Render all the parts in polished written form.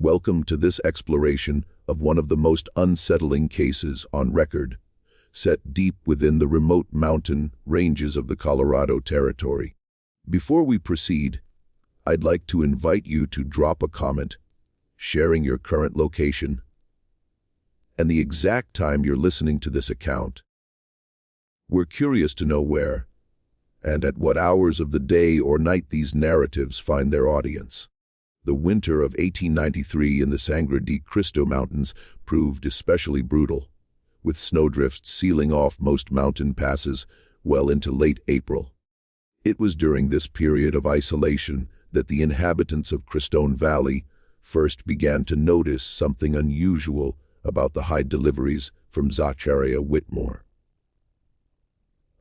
Welcome to this exploration of one of the most unsettling cases on record, set deep within the remote mountain ranges of the Colorado Territory. Before we proceed, I'd like to invite you to drop a comment, sharing your current location and the exact time you're listening to this account. We're curious to know where and at what hours of the day or night these narratives find their audience. The winter of 1893 in the Sangre de Cristo Mountains proved especially brutal, with snowdrifts sealing off most mountain passes well into late April. It was during this period of isolation that the inhabitants of Cristone Valley first began to notice something unusual about the hide deliveries from Zachariah Whitmore,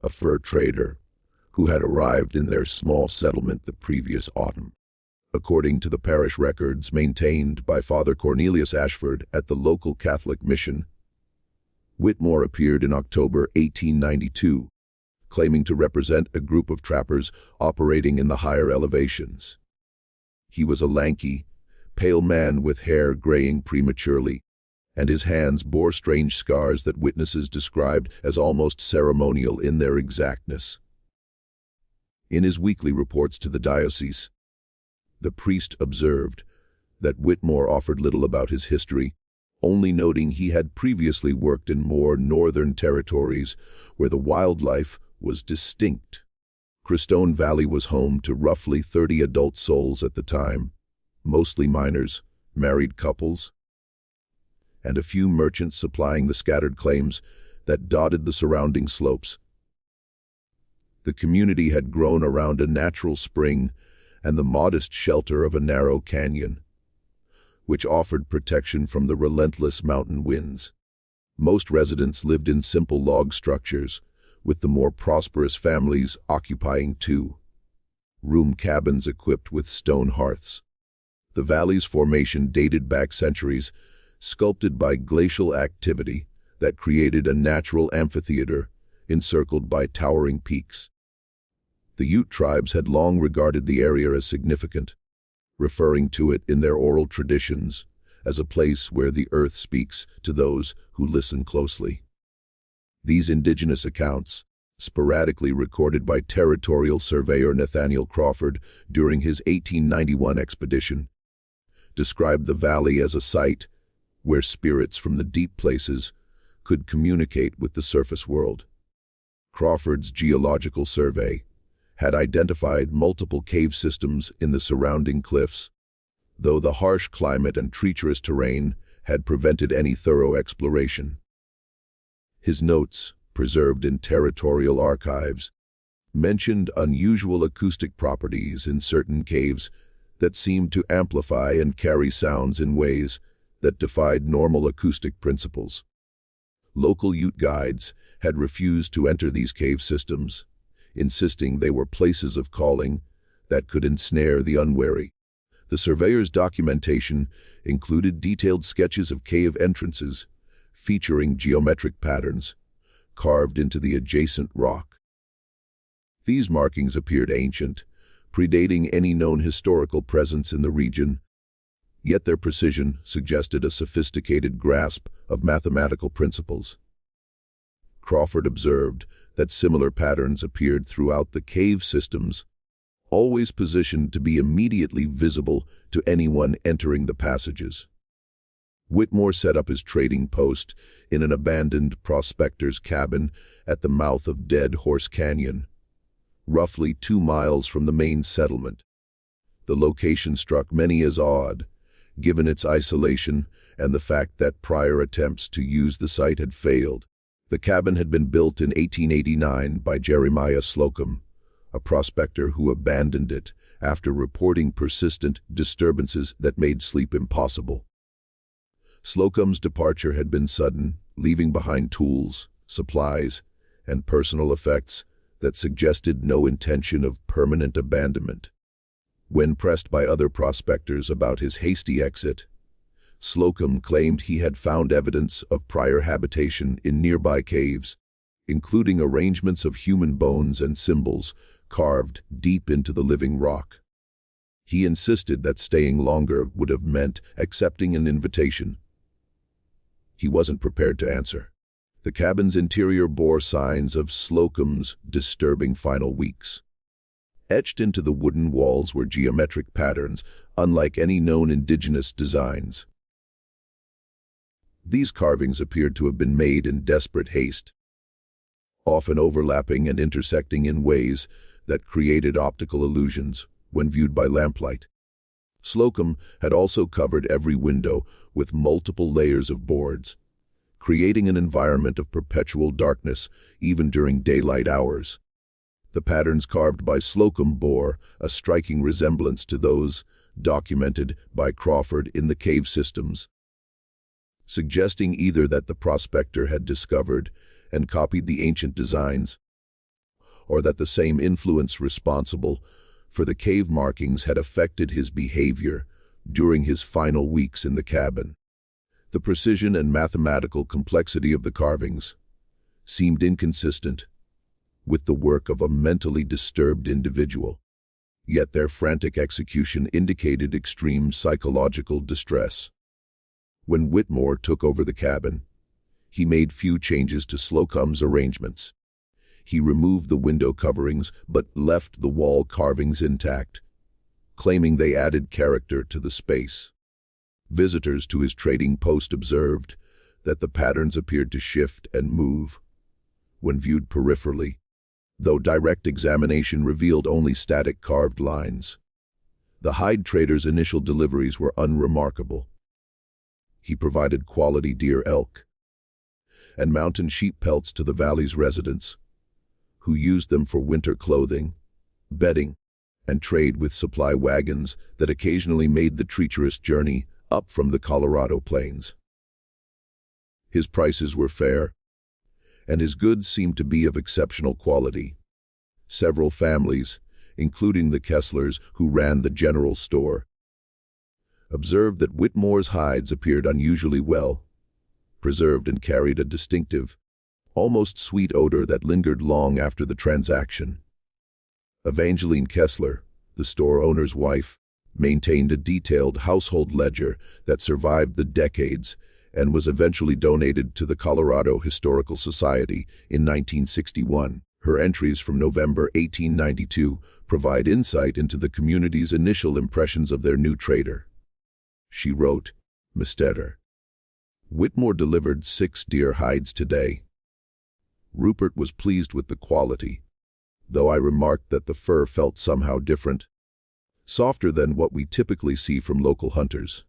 a fur trader who had arrived in their small settlement the previous autumn. According to the parish records maintained by Father Cornelius Ashford at the local Catholic mission, Whitmore appeared in October 1892, claiming to represent a group of trappers operating in the higher elevations. He was a lanky, pale man with hair graying prematurely, and his hands bore strange scars that witnesses described as almost ceremonial in their exactness. In his weekly reports to the diocese, the priest observed that Whitmore offered little about his history, only noting he had previously worked in more northern territories where the wildlife was distinct. Cristone Valley was home to roughly 30 adult souls at the time, mostly miners, married couples, and a few merchants supplying the scattered claims that dotted the surrounding slopes. The community had grown around a natural spring and the modest shelter of a narrow canyon, which offered protection from the relentless mountain winds. Most residents lived in simple log structures, with the more prosperous families occupying two-room cabins equipped with stone hearths. The valley's formation dated back centuries, sculpted by glacial activity that created a natural amphitheater encircled by towering peaks. The Ute tribes had long regarded the area as significant, referring to it in their oral traditions as a place where the earth speaks to those who listen closely. These indigenous accounts, sporadically recorded by territorial surveyor Nathaniel Crawford during his 1891 expedition, described the valley as a site where spirits from the deep places could communicate with the surface world. Crawford's geological survey had identified multiple cave systems in the surrounding cliffs, though the harsh climate and treacherous terrain had prevented any thorough exploration. His notes, preserved in territorial archives, mentioned unusual acoustic properties in certain caves that seemed to amplify and carry sounds in ways that defied normal acoustic principles. Local Ute guides had refused to enter these cave systems, insisting they were places of calling that could ensnare the unwary. The surveyor's documentation included detailed sketches of cave entrances, featuring geometric patterns carved into the adjacent rock. These markings appeared ancient, predating any known historical presence in the region, yet their precision suggested a sophisticated grasp of mathematical principles. Crawford observed that similar patterns appeared throughout the cave systems, always positioned to be immediately visible to anyone entering the passages. Whitmore set up his trading post in an abandoned prospector's cabin at the mouth of Dead Horse Canyon, roughly 2 miles from the main settlement. The location struck many as odd, given its isolation and the fact that prior attempts to use the site had failed. The cabin had been built in 1889 by Jeremiah Slocum, a prospector who abandoned it after reporting persistent disturbances that made sleep impossible. Slocum's departure had been sudden, leaving behind tools, supplies, and personal effects that suggested no intention of permanent abandonment. When pressed by other prospectors about his hasty exit, Slocum claimed he had found evidence of prior habitation in nearby caves, including arrangements of human bones and symbols carved deep into the living rock. He insisted that staying longer would have meant accepting an invitation. He wasn't prepared to answer. The cabin's interior bore signs of Slocum's disturbing final weeks. Etched into the wooden walls were geometric patterns, unlike any known indigenous designs. These carvings appeared to have been made in desperate haste, often overlapping and intersecting in ways that created optical illusions when viewed by lamplight. Slocum had also covered every window with multiple layers of boards, creating an environment of perpetual darkness even during daylight hours. The patterns carved by Slocum bore a striking resemblance to those documented by Crawford in the cave systems, suggesting either that the prospector had discovered and copied the ancient designs, or that the same influence responsible for the cave markings had affected his behavior during his final weeks in the cabin. The precision and mathematical complexity of the carvings seemed inconsistent with the work of a mentally disturbed individual, yet their frantic execution indicated extreme psychological distress. When Whitmore took over the cabin, he made few changes to Slocum's arrangements. He removed the window coverings but left the wall carvings intact, claiming they added character to the space. Visitors to his trading post observed that the patterns appeared to shift and move when viewed peripherally, though direct examination revealed only static carved lines. The hide trader's initial deliveries were unremarkable. He provided quality deer, elk, and mountain sheep pelts to the valley's residents, who used them for winter clothing, bedding, and trade with supply wagons that occasionally made the treacherous journey up from the Colorado plains. His prices were fair, and his goods seemed to be of exceptional quality. Several families, including the Kesslers who ran the general store, observed that Whitmore's hides appeared unusually well preserved and carried a distinctive, almost sweet odor that lingered long after the transaction. Evangeline Kessler, the store owner's wife, maintained a detailed household ledger that survived the decades and was eventually donated to the Colorado Historical Society in 1961. Her entries from November 1892 provide insight into the community's initial impressions of their new trader. She wrote, Mr. Whitmore delivered 6 deer hides today. Rupert was pleased with the quality, though I remarked that the fur felt somehow different, softer than what we typically see from local hunters.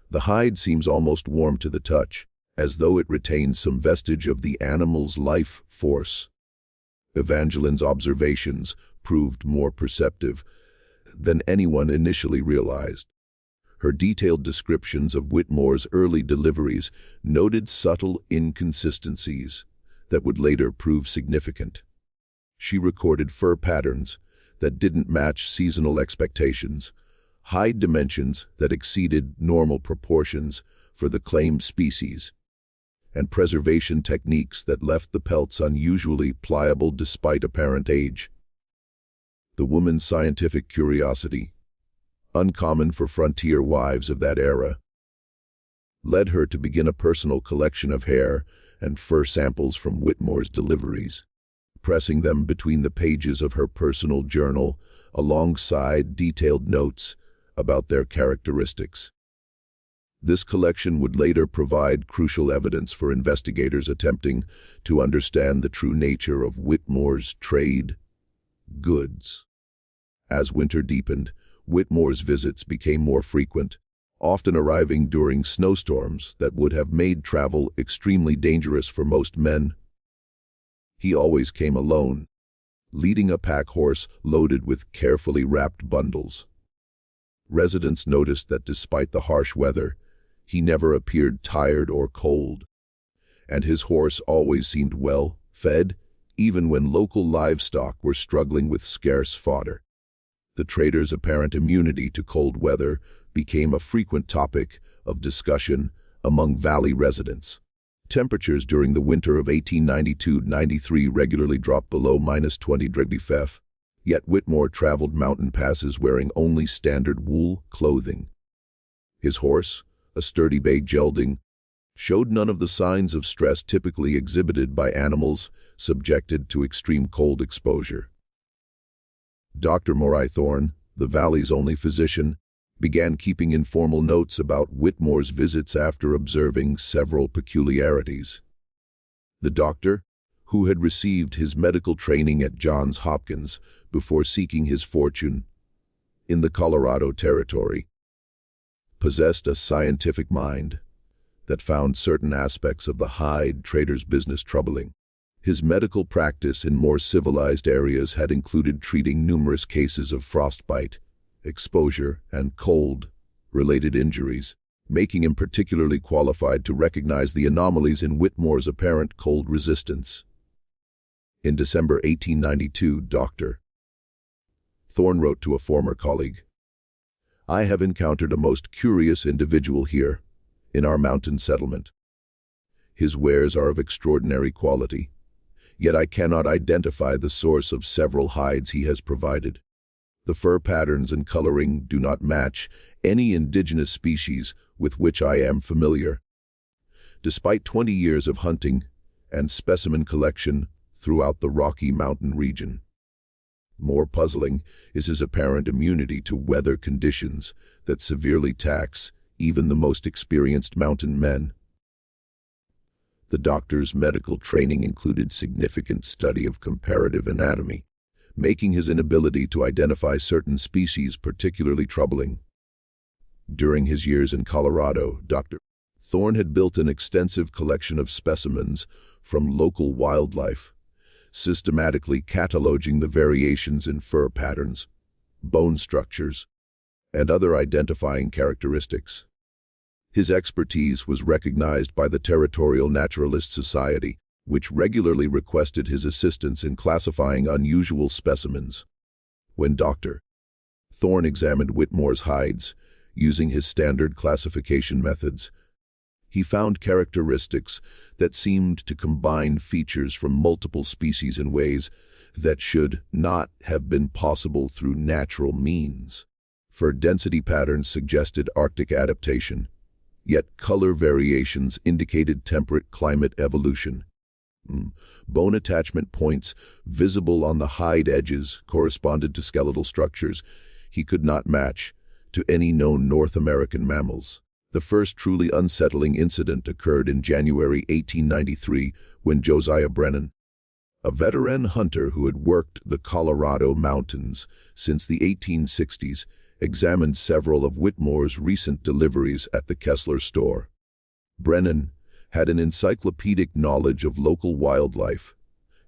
The hide seems almost warm to the touch, as though it retains some vestige of the animal's life force. Evangeline's observations proved more perceptive than anyone initially realized. Her detailed descriptions of Whitmore's early deliveries noted subtle inconsistencies that would later prove significant. She recorded fur patterns that didn't match seasonal expectations, hide dimensions that exceeded normal proportions for the claimed species, and preservation techniques that left the pelts unusually pliable despite apparent age. The woman's scientific curiosity, uncommon for frontier wives of that era, led her to begin a personal collection of hair and fur samples from Whitmore's deliveries, pressing them between the pages of her personal journal alongside detailed notes about their characteristics. This collection would later provide crucial evidence for investigators attempting to understand the true nature of Whitmore's trade goods. As winter deepened, Whitmore's visits became more frequent, often arriving during snowstorms that would have made travel extremely dangerous for most men. He always came alone, leading a pack horse loaded with carefully wrapped bundles. Residents noticed that despite the harsh weather, he never appeared tired or cold, and his horse always seemed well fed, even when local livestock were struggling with scarce fodder. The trader's apparent immunity to cold weather became a frequent topic of discussion among valley residents. Temperatures during the winter of 1892-93 regularly dropped below -20 degrees Fahrenheit, Yet Whitmore traveled mountain passes wearing only standard wool clothing. His horse, a sturdy bay gelding, showed none of the signs of stress typically exhibited by animals subjected to extreme cold exposure. Dr. Morai Thorne, the valley's only physician, began keeping informal notes about Whitmore's visits after observing several peculiarities. The doctor, who had received his medical training at Johns Hopkins before seeking his fortune in the Colorado Territory, possessed a scientific mind that found certain aspects of the hide trader's business troubling. His medical practice in more civilized areas had included treating numerous cases of frostbite, exposure, and cold-related injuries, making him particularly qualified to recognize the anomalies in Whitmore's apparent cold resistance. In December 1892, Dr. Thorne wrote to a former colleague, "I have encountered a most curious individual here, in our mountain settlement. His wares are of extraordinary quality, yet I cannot identify the source of several hides he has provided. The fur patterns and coloring do not match any indigenous species with which I am familiar. Despite 20 years of hunting and specimen collection throughout the Rocky Mountain region. More puzzling is his apparent immunity to weather conditions that severely tax even the most experienced mountain men." The doctor's medical training included significant study of comparative anatomy, making his inability to identify certain species particularly troubling. During his years in Colorado, Dr. Thorne had built an extensive collection of specimens from local wildlife, systematically cataloging the variations in fur patterns, bone structures, and other identifying characteristics. His expertise was recognized by the Territorial Naturalist Society, which regularly requested his assistance in classifying unusual specimens. When Dr. Thorne examined Whitmore's hides, using his standard classification methods, he found characteristics that seemed to combine features from multiple species in ways that should not have been possible through natural means. Fur density patterns suggested Arctic adaptation, yet color variations indicated temperate climate evolution. Bone attachment points visible on the hide edges corresponded to skeletal structures he could not match to any known North American mammals. The first truly unsettling incident occurred in January 1893 when Josiah Brennan, a veteran hunter who had worked the Colorado Mountains since the 1860s, examined several of Whitmore's recent deliveries at the Kessler store. Brennan had an encyclopedic knowledge of local wildlife,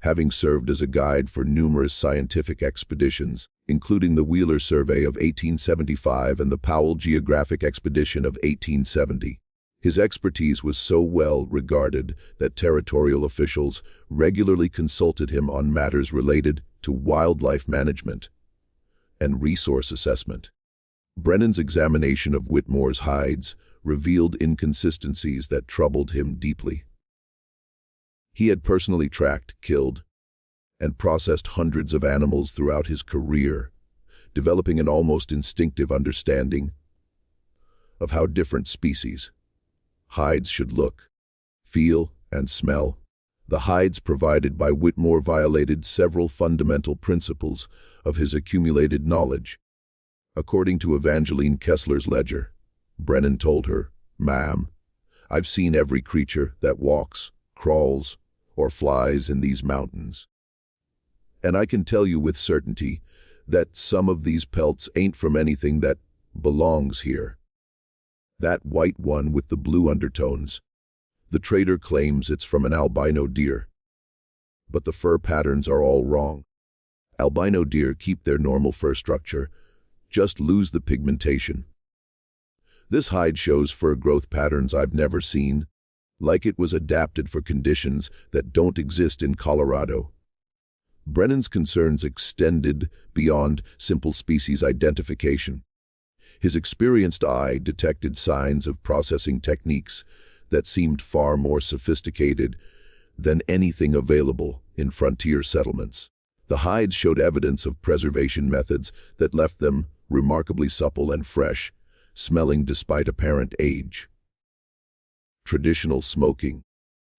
having served as a guide for numerous scientific expeditions, including the Wheeler Survey of 1875 and the Powell Geographic Expedition of 1870. His expertise was so well regarded that territorial officials regularly consulted him on matters related to wildlife management and resource assessment. Brennan's examination of Whitmore's hides revealed inconsistencies that troubled him deeply. He had personally tracked, killed, and processed hundreds of animals throughout his career, developing an almost instinctive understanding of how different species' hides should look, feel, and smell. The hides provided by Whitmore violated several fundamental principles of his accumulated knowledge. According to Evangeline Kessler's ledger, Brennan told her, "Ma'am, I've seen every creature that walks, crawls, or flies in these mountains. And I can tell you with certainty that some of these pelts ain't from anything that belongs here. That white one with the blue undertones, the trader claims it's from an albino deer. But the fur patterns are all wrong. Albino deer keep their normal fur structure, just lose the pigmentation. This hide shows fur growth patterns I've never seen, like it was adapted for conditions that don't exist in Colorado." Brennan's concerns extended beyond simple species identification. His experienced eye detected signs of processing techniques that seemed far more sophisticated than anything available in frontier settlements. The hides showed evidence of preservation methods that left them remarkably supple and fresh, smelling despite apparent age. Traditional smoking,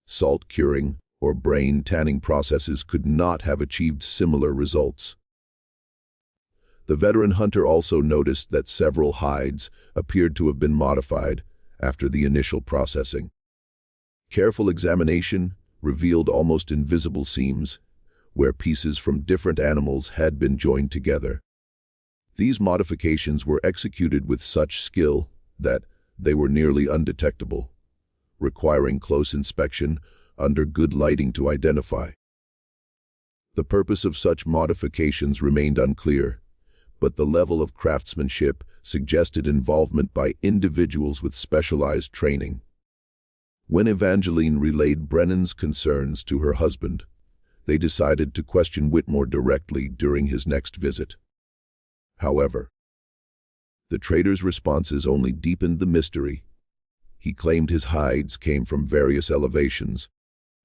salt curing, or brain tanning processes could not have achieved similar results. The veteran hunter also noticed that several hides appeared to have been modified after the initial processing. Careful examination revealed almost invisible seams where pieces from different animals had been joined together. These modifications were executed with such skill that they were nearly undetectable, requiring close inspection under good lighting to identify. The purpose of such modifications remained unclear, but the level of craftsmanship suggested involvement by individuals with specialized training. When Evangeline relayed Brennan's concerns to her husband, they decided to question Whitmore directly during his next visit. However, the trader's responses only deepened the mystery. He claimed his hides came from various elevations,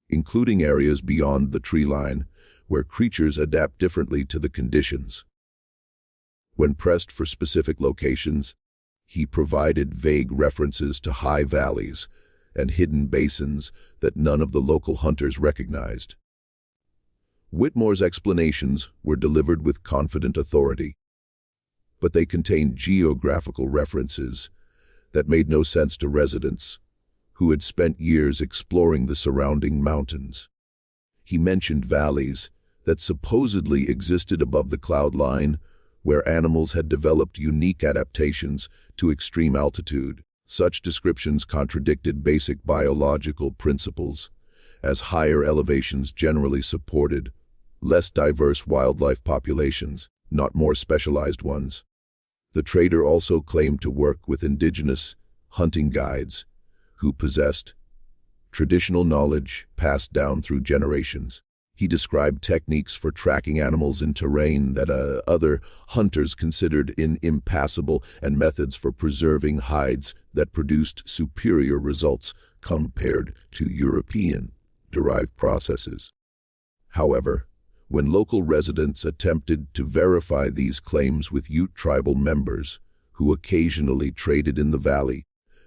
including areas beyond the tree line, where creatures adapt differently to the conditions. When pressed for specific locations, he provided vague references to high valleys and hidden basins that none of the local hunters recognized. Whitmore's explanations were delivered with confident authority, but they contained geographical references that made no sense to residents who had spent years exploring the surrounding mountains. He mentioned valleys that supposedly existed above the cloud line, where animals had developed unique adaptations to extreme altitude. Such descriptions contradicted basic biological principles, as higher elevations generally supported less diverse wildlife populations, not more specialized ones. The trader also claimed to work with indigenous hunting guides who possessed traditional knowledge passed down through generations. He described techniques for tracking animals in terrain that other hunters considered impassable and methods for preserving hides that produced superior results compared to European-derived processes. However, when local residents attempted to verify these claims with Ute tribal members, who occasionally traded in the valley,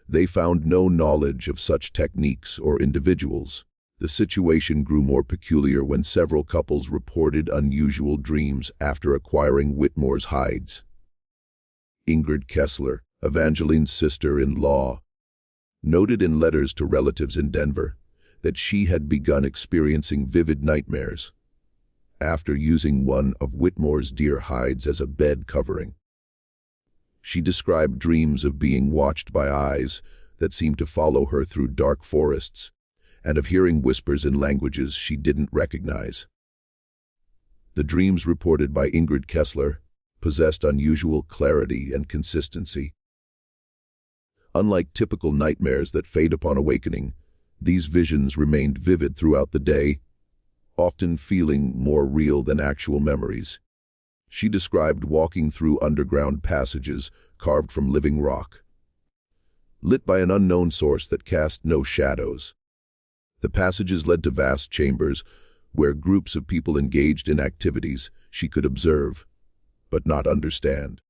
they found no knowledge of such techniques or individuals. The situation grew more peculiar when several couples reported unusual dreams after acquiring Whitmore's hides. Ingrid Kessler, Evangeline's sister-in-law, noted in letters to relatives in Denver that she had begun experiencing vivid nightmares after using one of Whitmore's deer hides as a bed covering. She described dreams of being watched by eyes that seemed to follow her through dark forests, and of hearing whispers in languages she didn't recognize. The dreams reported by Ingrid Kessler possessed unusual clarity and consistency. Unlike typical nightmares that fade upon awakening, these visions remained vivid throughout the day, often feeling more real than actual memories. She described walking through underground passages carved from living rock, lit by an unknown source that cast no shadows. The passages led to vast chambers where groups of people engaged in activities she could observe, but not understand.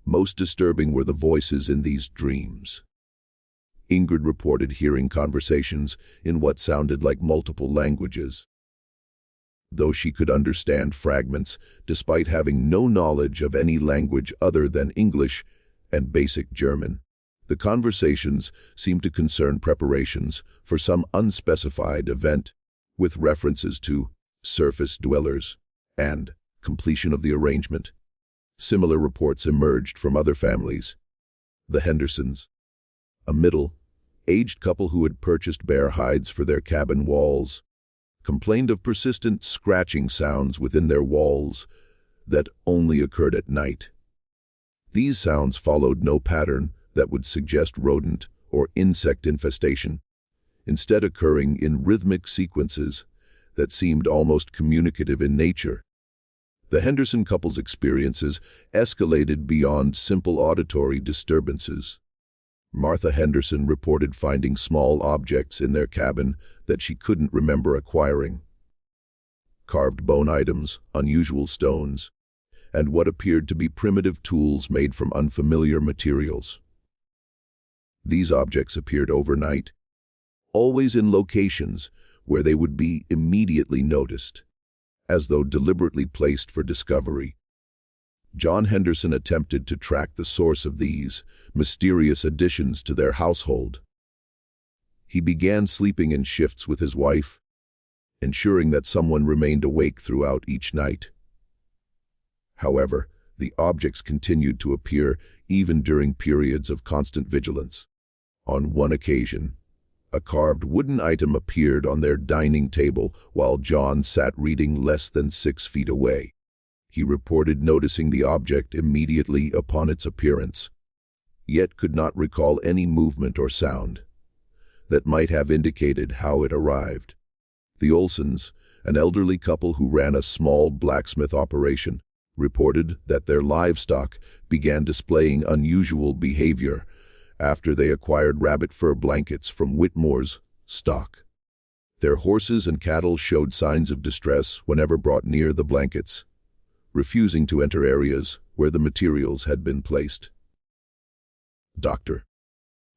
Most disturbing were the voices in these dreams. Ingrid reported hearing conversations in what sounded like multiple languages, though she could understand fragments despite having no knowledge of any language other than English and basic German. The conversations seemed to concern preparations for some unspecified event, with references to surface dwellers and completion of the arrangement. Similar reports emerged from other families. The Hendersons, a middle-aged couple who had purchased bear hides for their cabin walls, complained of persistent scratching sounds within their walls that only occurred at night. These sounds followed no pattern that would suggest rodent or insect infestation, instead occurring in rhythmic sequences that seemed almost communicative in nature. The Henderson couple's experiences escalated beyond simple auditory disturbances. Martha Henderson reported finding small objects in their cabin that she couldn't remember acquiring. carved bone items, unusual stones, and what appeared to be primitive tools made from unfamiliar materials. These objects appeared overnight, always in locations where they would be immediately noticed, as though deliberately placed for discovery. John Henderson attempted to track the source of these mysterious additions to their household. He began sleeping in shifts with his wife, ensuring that someone remained awake throughout each night. However, the objects continued to appear even during periods of constant vigilance. On one occasion, a carved wooden item appeared on their dining table while John sat reading less than 6 feet away. He reported noticing the object immediately upon its appearance, yet could not recall any movement or sound that might have indicated how it arrived. The Olsons, an elderly couple who ran a small blacksmith operation, reported that their livestock began displaying unusual behavior after they acquired rabbit fur blankets from Whitmore's stock. Their horses and cattle showed signs of distress whenever brought near the blankets, refusing to enter areas where the materials had been placed. Dr.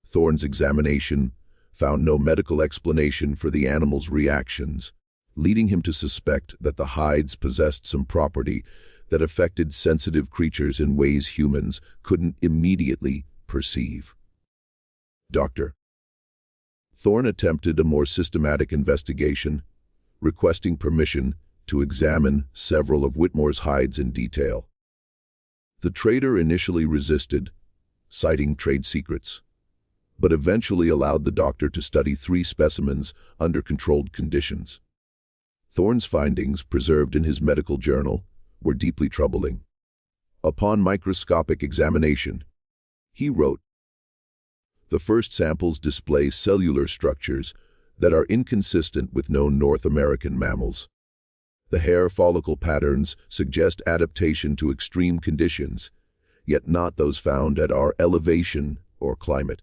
Thorne's examination found no medical explanation for the animals' reactions, leading him to suspect that the hides possessed some property that affected sensitive creatures in ways humans couldn't immediately perceive. Dr. Thorne attempted a more systematic investigation, requesting permission to examine several of Whitmore's hides in detail. The trader initially resisted, citing trade secrets, but eventually allowed the doctor to study 3 specimens under controlled conditions. Thorne's findings, preserved in his medical journal, were deeply troubling. Upon microscopic examination, he wrote, "The first samples display cellular structures that are inconsistent with known North American mammals. The hair follicle patterns suggest adaptation to extreme conditions, yet not those found at our elevation or climate.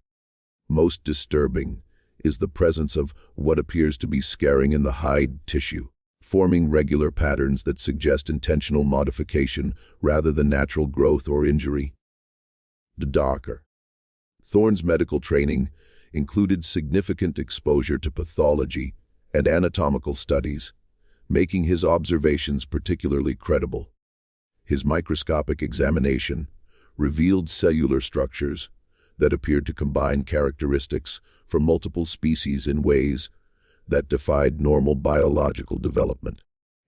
Most disturbing is the presence of what appears to be scarring in the hide tissue, forming regular patterns that suggest intentional modification rather than natural growth or injury." Dr. Thorne's medical training included significant exposure to pathology and anatomical studies, making his observations particularly credible. His microscopic examination revealed cellular structures that appeared to combine characteristics from multiple species in ways that defied normal biological development.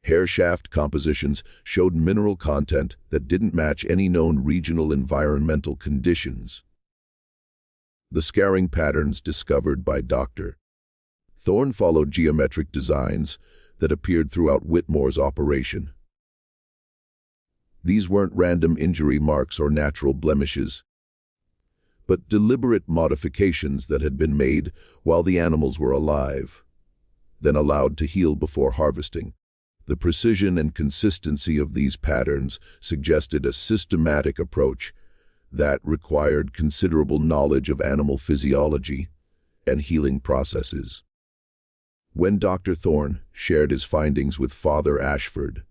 Hair shaft compositions showed mineral content that didn't match any known regional environmental conditions. The scarring patterns discovered by Dr. Thorne followed geometric designs that appeared throughout Whitmore's operation. These weren't random injury marks or natural blemishes, but deliberate modifications that had been made while the animals were alive, then allowed to heal before harvesting. The precision and consistency of these patterns suggested a systematic approach that required considerable knowledge of animal physiology and healing processes. When Dr. Thorne shared his findings with Father Ashford,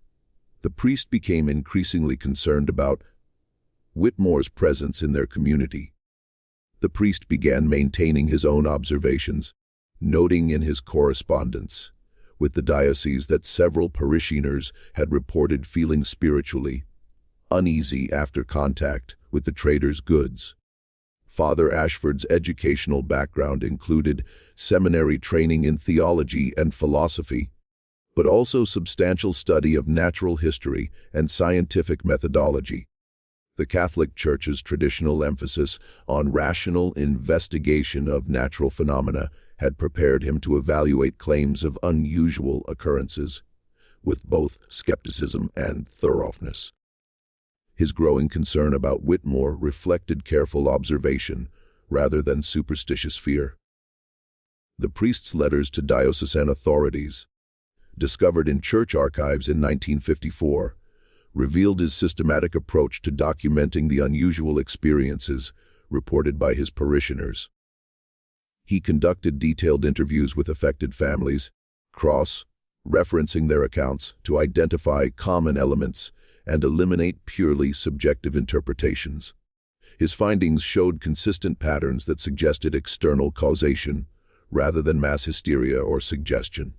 the priest became increasingly concerned about Whitmore's presence in their community. The priest began maintaining his own observations, noting in his correspondence with the diocese that several parishioners had reported feeling spiritually uneasy after contact with the trader's goods. Father Ashford's educational background included seminary training in theology and philosophy, but also substantial study of natural history and scientific methodology. The Catholic Church's traditional emphasis on rational investigation of natural phenomena had prepared him to evaluate claims of unusual occurrences with both skepticism and thoroughness. His growing concern about Whitmore reflected careful observation rather than superstitious fear. The priest's letters to diocesan authorities, discovered in church archives in 1954, revealed his systematic approach to documenting the unusual experiences reported by his parishioners. He conducted detailed interviews with affected families, cross referencing their accounts to identify common elements and eliminate purely subjective interpretations. His findings showed consistent patterns that suggested external causation, rather than mass hysteria or suggestion.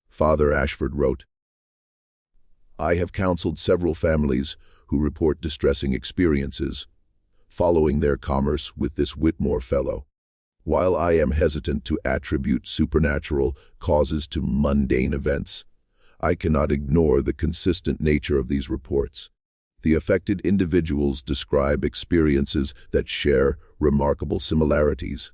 Father Ashford wrote, "I have counseled several families who report distressing experiences following their commerce with this Whitmore fellow. While I am hesitant to attribute supernatural causes to mundane events, I cannot ignore the consistent nature of these reports. The affected individuals describe experiences that share remarkable similarities,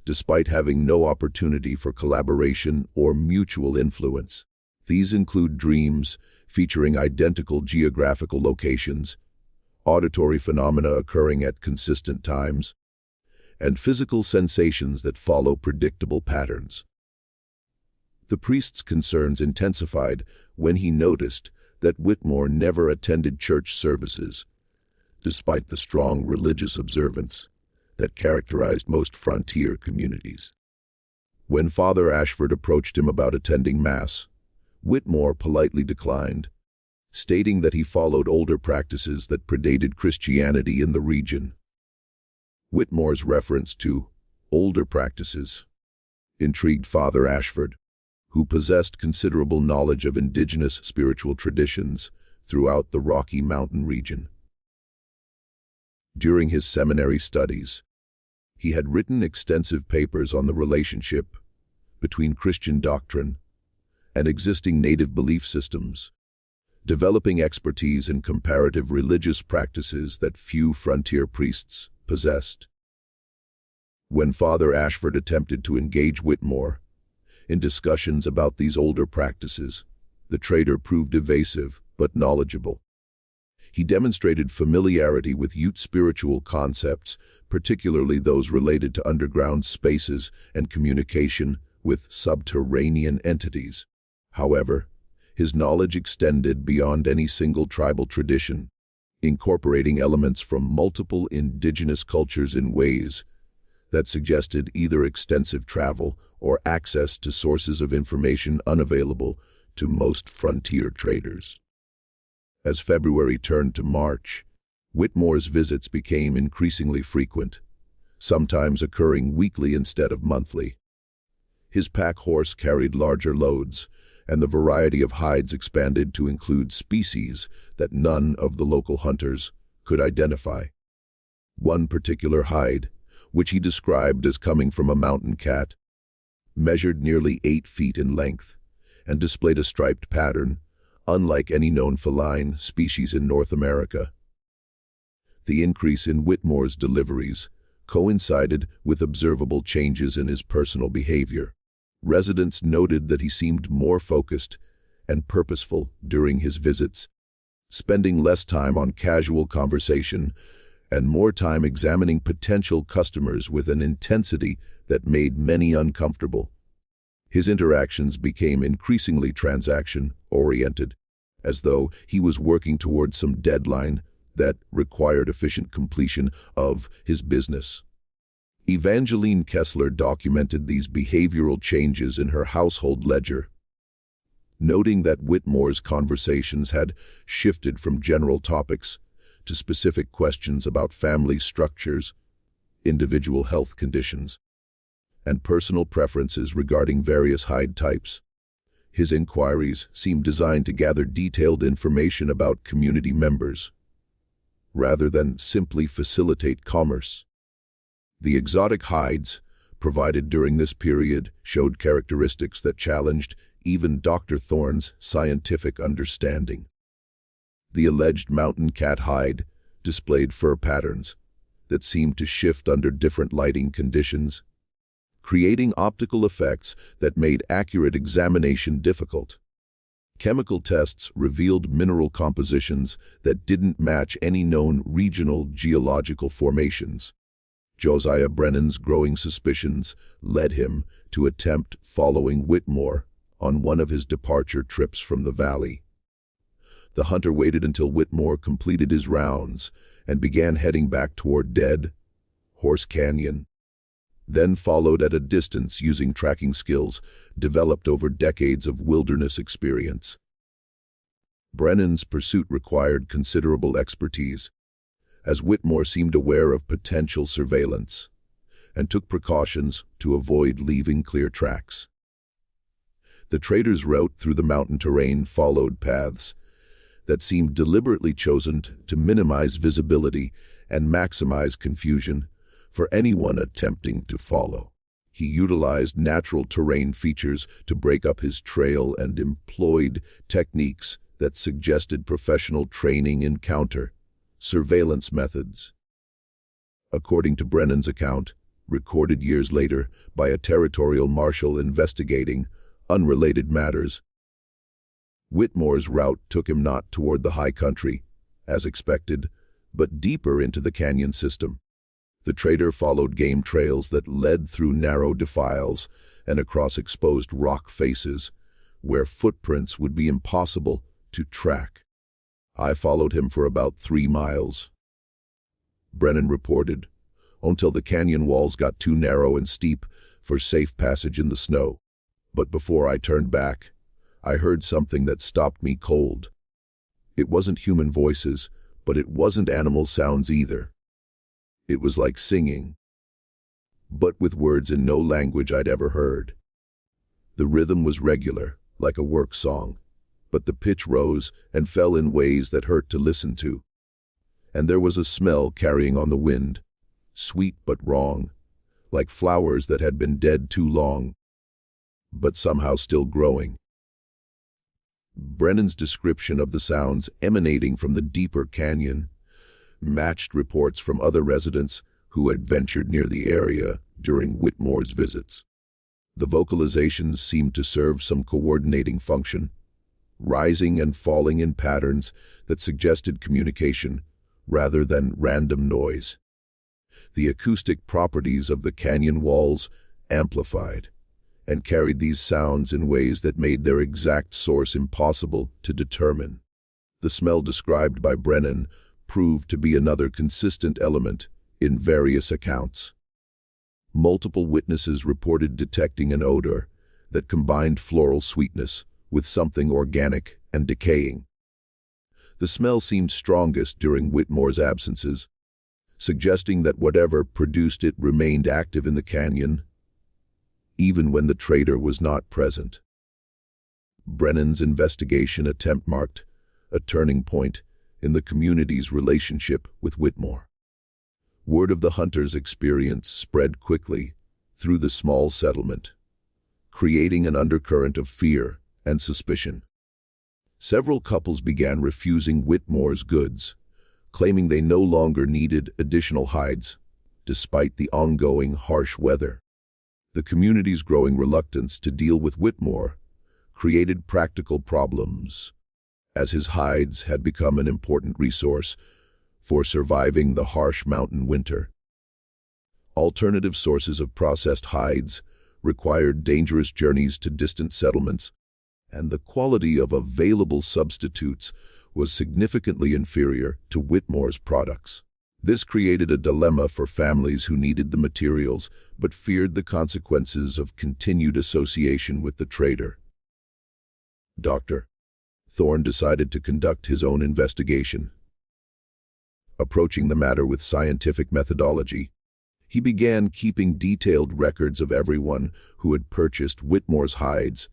despite having no opportunity for collaboration or mutual influence. These include dreams featuring identical geographical locations, auditory phenomena occurring at consistent times, and physical sensations that follow predictable patterns." The priest's concerns intensified when he noticed that Whitmore never attended church services, despite the strong religious observance that characterized most frontier communities. When Father Ashford approached him about attending Mass, Whitmore politely declined, stating that he followed older practices that predated Christianity in the region. Whitmore's reference to older practices intrigued Father Ashford, who possessed considerable knowledge of indigenous spiritual traditions throughout the Rocky Mountain region. During his seminary studies, he had written extensive papers on the relationship between Christian doctrine and existing native belief systems, developing expertise in comparative religious practices that few frontier priests possessed. When Father Ashford attempted to engage Whitmore in discussions about these older practices, the trader proved evasive but knowledgeable. He demonstrated familiarity with Ute spiritual concepts, particularly those related to underground spaces and communication with subterranean entities. However, his knowledge extended beyond any single tribal tradition, incorporating elements from multiple indigenous cultures in ways that suggested either extensive travel or access to sources of information unavailable to most frontier traders. As February turned to March, Whitmore's visits became increasingly frequent, sometimes occurring weekly instead of monthly. His pack horse carried larger loads, and the variety of hides expanded to include species that none of the local hunters could identify. One particular hide, which he described as coming from a mountain cat, measured nearly 8 feet in length and displayed a striped pattern, unlike any known feline species in North America. The increase in Whitmore's deliveries coincided with observable changes in his personal behavior. Residents noted that he seemed more focused and purposeful during his visits, spending less time on casual conversation and more time examining potential customers with an intensity that made many uncomfortable. His interactions became increasingly transaction-oriented, as though he was working towards some deadline that required efficient completion of his business. Evangeline Kessler documented these behavioral changes in her household ledger, noting that Whitmore's conversations had shifted from general topics to specific questions about family structures, individual health conditions, and personal preferences regarding various hide types. His inquiries seemed designed to gather detailed information about community members, rather than simply facilitate commerce. The exotic hides provided during this period showed characteristics that challenged even Dr. Thorne's scientific understanding. The alleged mountain cat hide displayed fur patterns that seemed to shift under different lighting conditions, creating optical effects that made accurate examination difficult. Chemical tests revealed mineral compositions that didn't match any known regional geological formations. Josiah Brennan's growing suspicions led him to attempt following Whitmore on one of his departure trips from the valley. The hunter waited until Whitmore completed his rounds and began heading back toward Dead Horse Canyon. then followed at a distance using tracking skills developed over decades of wilderness experience. Brennan's pursuit required considerable expertise, as Whitmore seemed aware of potential surveillance and took precautions to avoid leaving clear tracks. The trader's route through the mountain terrain followed paths that seemed deliberately chosen to minimize visibility and maximize confusion for anyone attempting to follow. He utilized natural terrain features to break up his trail and employed techniques that suggested professional training in counter-surveillance methods. According to Brennan's account, recorded years later by a territorial marshal investigating unrelated matters, Whitmore's route took him not toward the high country, as expected, but deeper into the canyon system. The trader followed game trails that led through narrow defiles and across exposed rock faces, where footprints would be impossible to track. I followed him for about 3 miles, Brennan reported, until the canyon walls got too narrow and steep for safe passage in the snow. But before I turned back, I heard something that stopped me cold. It wasn't human voices, but it wasn't animal sounds either. It was like singing, but with words in no language I'd ever heard. The rhythm was regular, like a work song, but the pitch rose and fell in ways that hurt to listen to. And there was a smell carrying on the wind, sweet but wrong, like flowers that had been dead too long, but somehow still growing. Brennan's description of the sounds emanating from the deeper canyon matched reports from other residents who had ventured near the area during Whitmore's visits. The vocalizations seemed to serve some coordinating function, rising and falling in patterns that suggested communication rather than random noise. The acoustic properties of the canyon walls amplified and carried these sounds in ways that made their exact source impossible to determine. The smell described by Brennan proved to be another consistent element in various accounts. Multiple witnesses reported detecting an odor that combined floral sweetness with something organic and decaying. The smell seemed strongest during Whitmore's absences, suggesting that whatever produced it remained active in the canyon, even when the trader was not present. Brennan's investigation attempt marked a turning point in the community's relationship with Whitmore. Word of the hunter's experience spread quickly through the small settlement, creating an undercurrent of fear and suspicion. Several couples began refusing Whitmore's goods, claiming they no longer needed additional hides, despite the ongoing harsh weather. The community's growing reluctance to deal with Whitmore created practical problems, as his hides had become an important resource for surviving the harsh mountain winter. Alternative sources of processed hides required dangerous journeys to distant settlements, and the quality of available substitutes was significantly inferior to Whitmore's products. This created a dilemma for families who needed the materials but feared the consequences of continued association with the trader. Dr. Thorne decided to conduct his own investigation. Approaching the matter with scientific methodology, he began keeping detailed records of everyone who had purchased Whitmore's hides,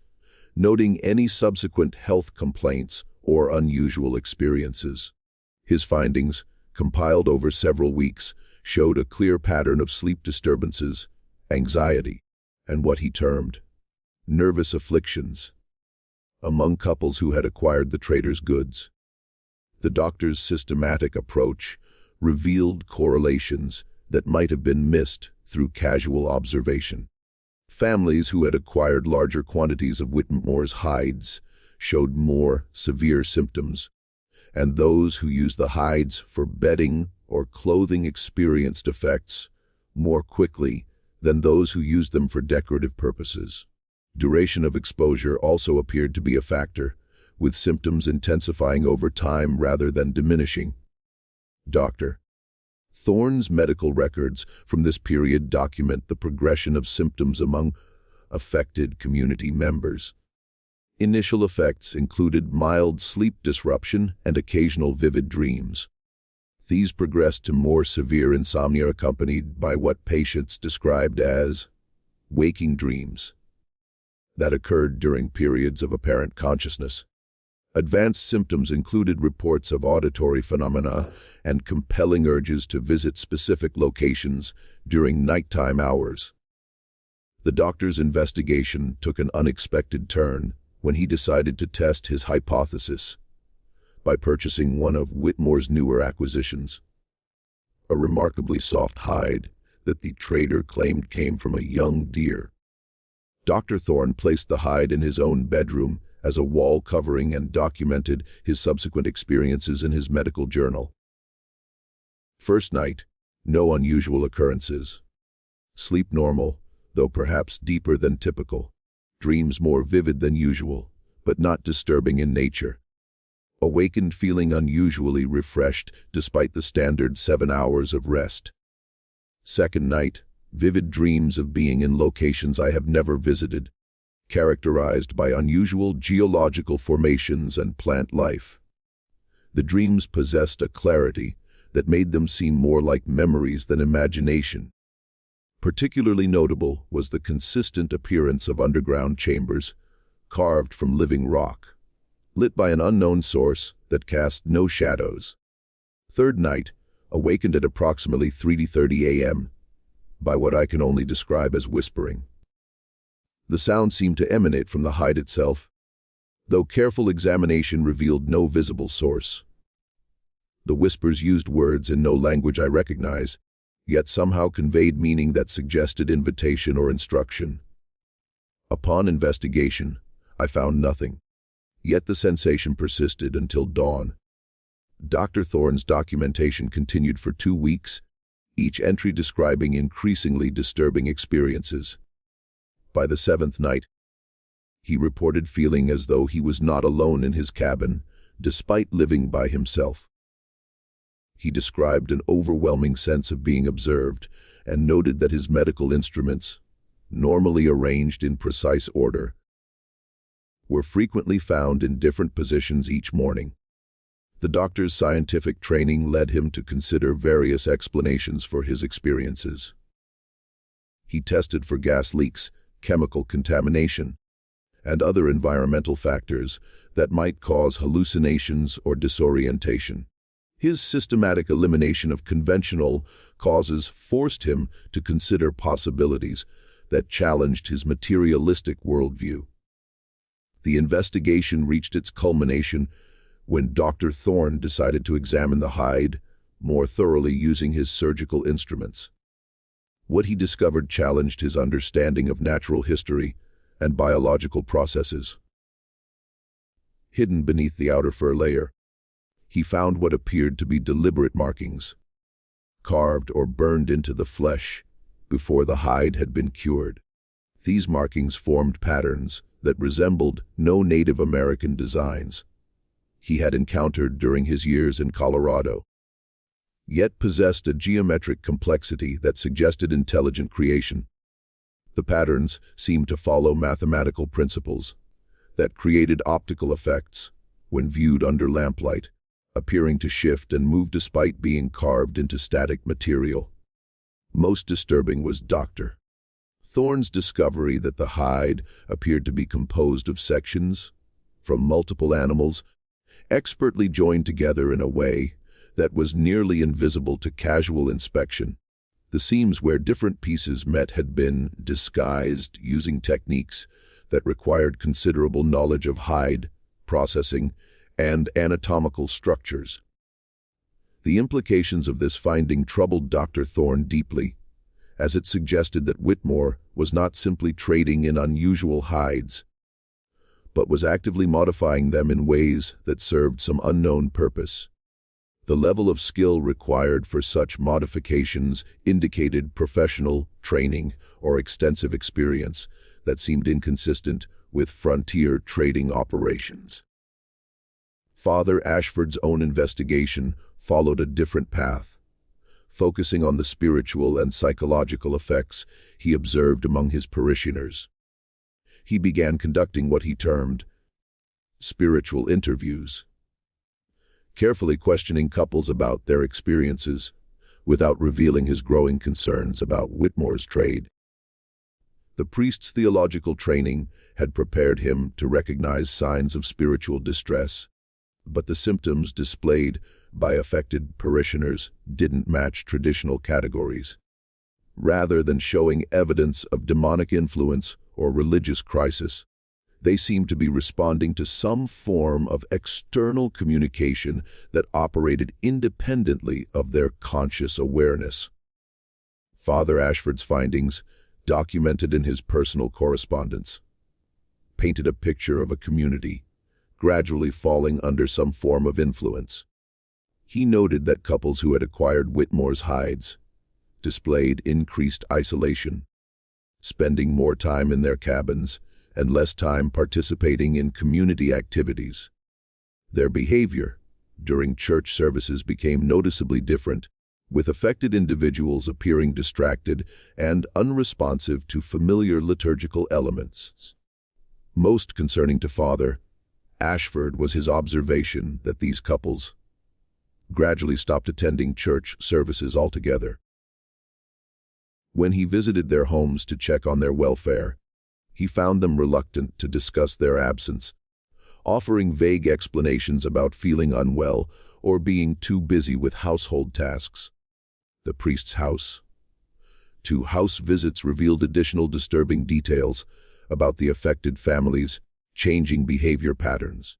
noting any subsequent health complaints or unusual experiences. His findings, compiled over several weeks, showed a clear pattern of sleep disturbances, anxiety, and what he termed nervous afflictions among couples who had acquired the trader's goods. The doctor's systematic approach revealed correlations that might have been missed through casual observation. Families who had acquired larger quantities of Whitmore's hides showed more severe symptoms, and those who used the hides for bedding or clothing experienced effects more quickly than those who used them for decorative purposes. Duration of exposure also appeared to be a factor, with symptoms intensifying over time rather than diminishing. Dr. Thorne's medical records from this period document the progression of symptoms among affected community members. Initial effects included mild sleep disruption and occasional vivid dreams. These progressed to more severe insomnia accompanied by what patients described as waking dreams that occurred during periods of apparent consciousness. Advanced symptoms included reports of auditory phenomena and compelling urges to visit specific locations during nighttime hours. The doctor's investigation took an unexpected turn when he decided to test his hypothesis by purchasing one of Whitmore's newer acquisitions, a remarkably soft hide that the trader claimed came from a young deer. Dr. Thorne placed the hide in his own bedroom as a wall covering and documented his subsequent experiences in his medical journal. First night, no unusual occurrences. Sleep normal, though perhaps deeper than typical. Dreams more vivid than usual, but not disturbing in nature. Awakened feeling unusually refreshed despite the standard 7 hours of rest. Second night, vivid dreams of being in locations I have never visited, characterized by unusual geological formations and plant life. The dreams possessed a clarity that made them seem more like memories than imagination. Particularly notable was the consistent appearance of underground chambers, carved from living rock, lit by an unknown source that cast no shadows. Third night, awakened at approximately 3:30 a.m., by what I can only describe as whispering. The sound seemed to emanate from the hide itself, though careful examination revealed no visible source. The whispers used words in no language I recognize, yet somehow conveyed meaning that suggested invitation or instruction. Upon investigation, I found nothing, yet the sensation persisted until dawn. Dr. Thorne's documentation continued for 2 weeks, each entry describing increasingly disturbing experiences. By the 7th night, he reported feeling as though he was not alone in his cabin, despite living by himself. He described an overwhelming sense of being observed and noted that his medical instruments, normally arranged in precise order, were frequently found in different positions each morning. The doctor's scientific training led him to consider various explanations for his experiences. He tested for gas leaks, chemical contamination, and other environmental factors that might cause hallucinations or disorientation. His systematic elimination of conventional causes forced him to consider possibilities that challenged his materialistic worldview. The investigation reached its culmination when Dr. Thorne decided to examine the hide more thoroughly using his surgical instruments. What he discovered challenged his understanding of natural history and biological processes. Hidden beneath the outer fur layer, he found what appeared to be deliberate markings, carved or burned into the flesh before the hide had been cured. These markings formed patterns that resembled no Native American designs he had encountered during his years in Colorado, yet possessed a geometric complexity that suggested intelligent creation. The patterns seemed to follow mathematical principles that created optical effects when viewed under lamplight, appearing to shift and move despite being carved into static material. Most disturbing was Dr. Thorne's discovery that the hide appeared to be composed of sections from multiple animals, expertly joined together in a way that was nearly invisible to casual inspection. The seams where different pieces met had been disguised using techniques that required considerable knowledge of hide, processing, and anatomical structures. The implications of this finding troubled Dr. Thorne deeply, as it suggested that Whitmore was not simply trading in unusual hides, but was actively modifying them in ways that served some unknown purpose. The level of skill required for such modifications indicated professional training or extensive experience that seemed inconsistent with frontier trading operations. Father Ashford's own investigation followed a different path, focusing on the spiritual and psychological effects he observed among his parishioners. He began conducting what he termed spiritual interviews, carefully questioning couples about their experiences without revealing his growing concerns about Whitmore's trade. The priest's theological training had prepared him to recognize signs of spiritual distress, but the symptoms displayed by affected parishioners didn't match traditional categories. Rather than showing evidence of demonic influence or religious crisis, they seemed to be responding to some form of external communication that operated independently of their conscious awareness. Father Ashford's findings, documented in his personal correspondence, painted a picture of a community gradually falling under some form of influence. He noted that couples who had acquired Whitmore's hides displayed increased isolation, spending more time in their cabins and less time participating in community activities. Their behavior during church services became noticeably different, with affected individuals appearing distracted and unresponsive to familiar liturgical elements. Most concerning to Father Ashford was his observation that these couples gradually stopped attending church services altogether. When he visited their homes to check on their welfare, he found them reluctant to discuss their absence, offering vague explanations about feeling unwell or being too busy with household tasks. The priest's house. 2 house visits revealed additional disturbing details about the affected families' changing behavior patterns.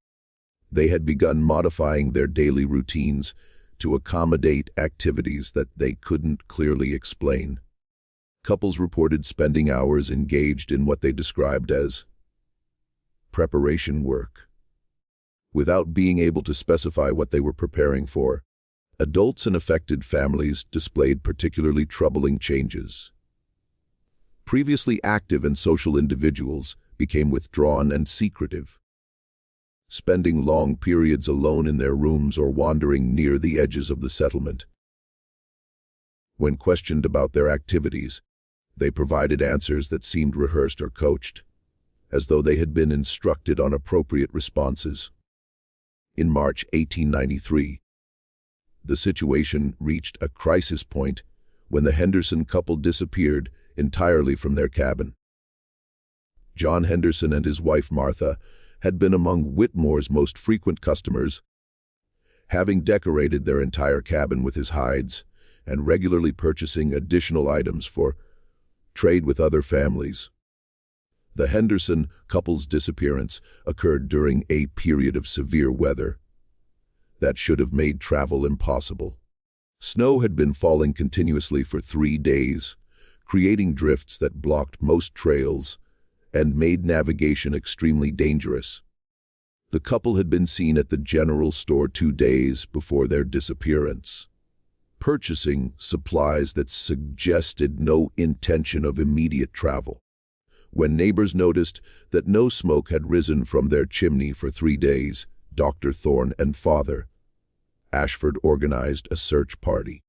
They had begun modifying their daily routines to accommodate activities that they couldn't clearly explain. Couples reported spending hours engaged in what they described as preparation work, without being able to specify what they were preparing for. Adults in affected families displayed particularly troubling changes. Previously active and social individuals became withdrawn and secretive, spending long periods alone in their rooms or wandering near the edges of the settlement. When questioned about their activities, they provided answers that seemed rehearsed or coached, as though they had been instructed on appropriate responses. In March 1893, the situation reached a crisis point when the Henderson couple disappeared entirely from their cabin. John Henderson and his wife Martha had been among Whitmore's most frequent customers, having decorated their entire cabin with his hides and regularly purchasing additional items for trade with other families. The Henderson couple's disappearance occurred during a period of severe weather that should have made travel impossible. Snow had been falling continuously for 3 days, creating drifts that blocked most trails and made navigation extremely dangerous. The couple had been seen at the general store 2 days before their disappearance, purchasing supplies that suggested no intention of immediate travel. When neighbors noticed that no smoke had risen from their chimney for 3 days, Dr. Thorne and Father Ashford organized a search party.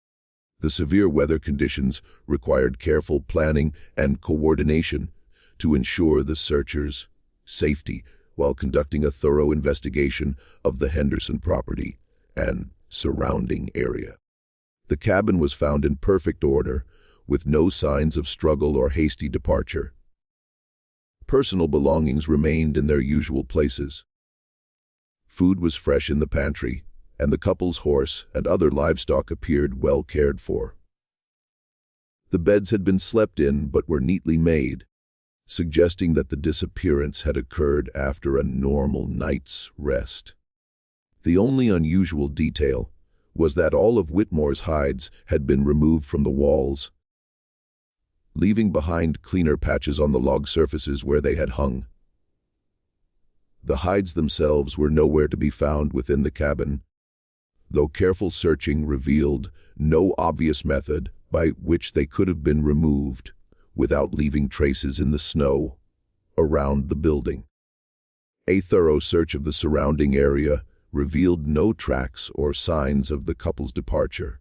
The severe weather conditions required careful planning and coordination to ensure the searchers' safety while conducting a thorough investigation of the Henderson property and surrounding area. The cabin was found in perfect order, with no signs of struggle or hasty departure. Personal belongings remained in their usual places. Food was fresh in the pantry, and the couple's horse and other livestock appeared well cared for. The beds had been slept in but were neatly made, suggesting that the disappearance had occurred after a normal night's rest. The only unusual detail was that all of Whitmore's hides had been removed from the walls, leaving behind cleaner patches on the log surfaces where they had hung. The hides themselves were nowhere to be found within the cabin, though careful searching revealed no obvious method by which they could have been removed without leaving traces in the snow around the building. A thorough search of the surrounding area revealed no tracks or signs of the couple's departure.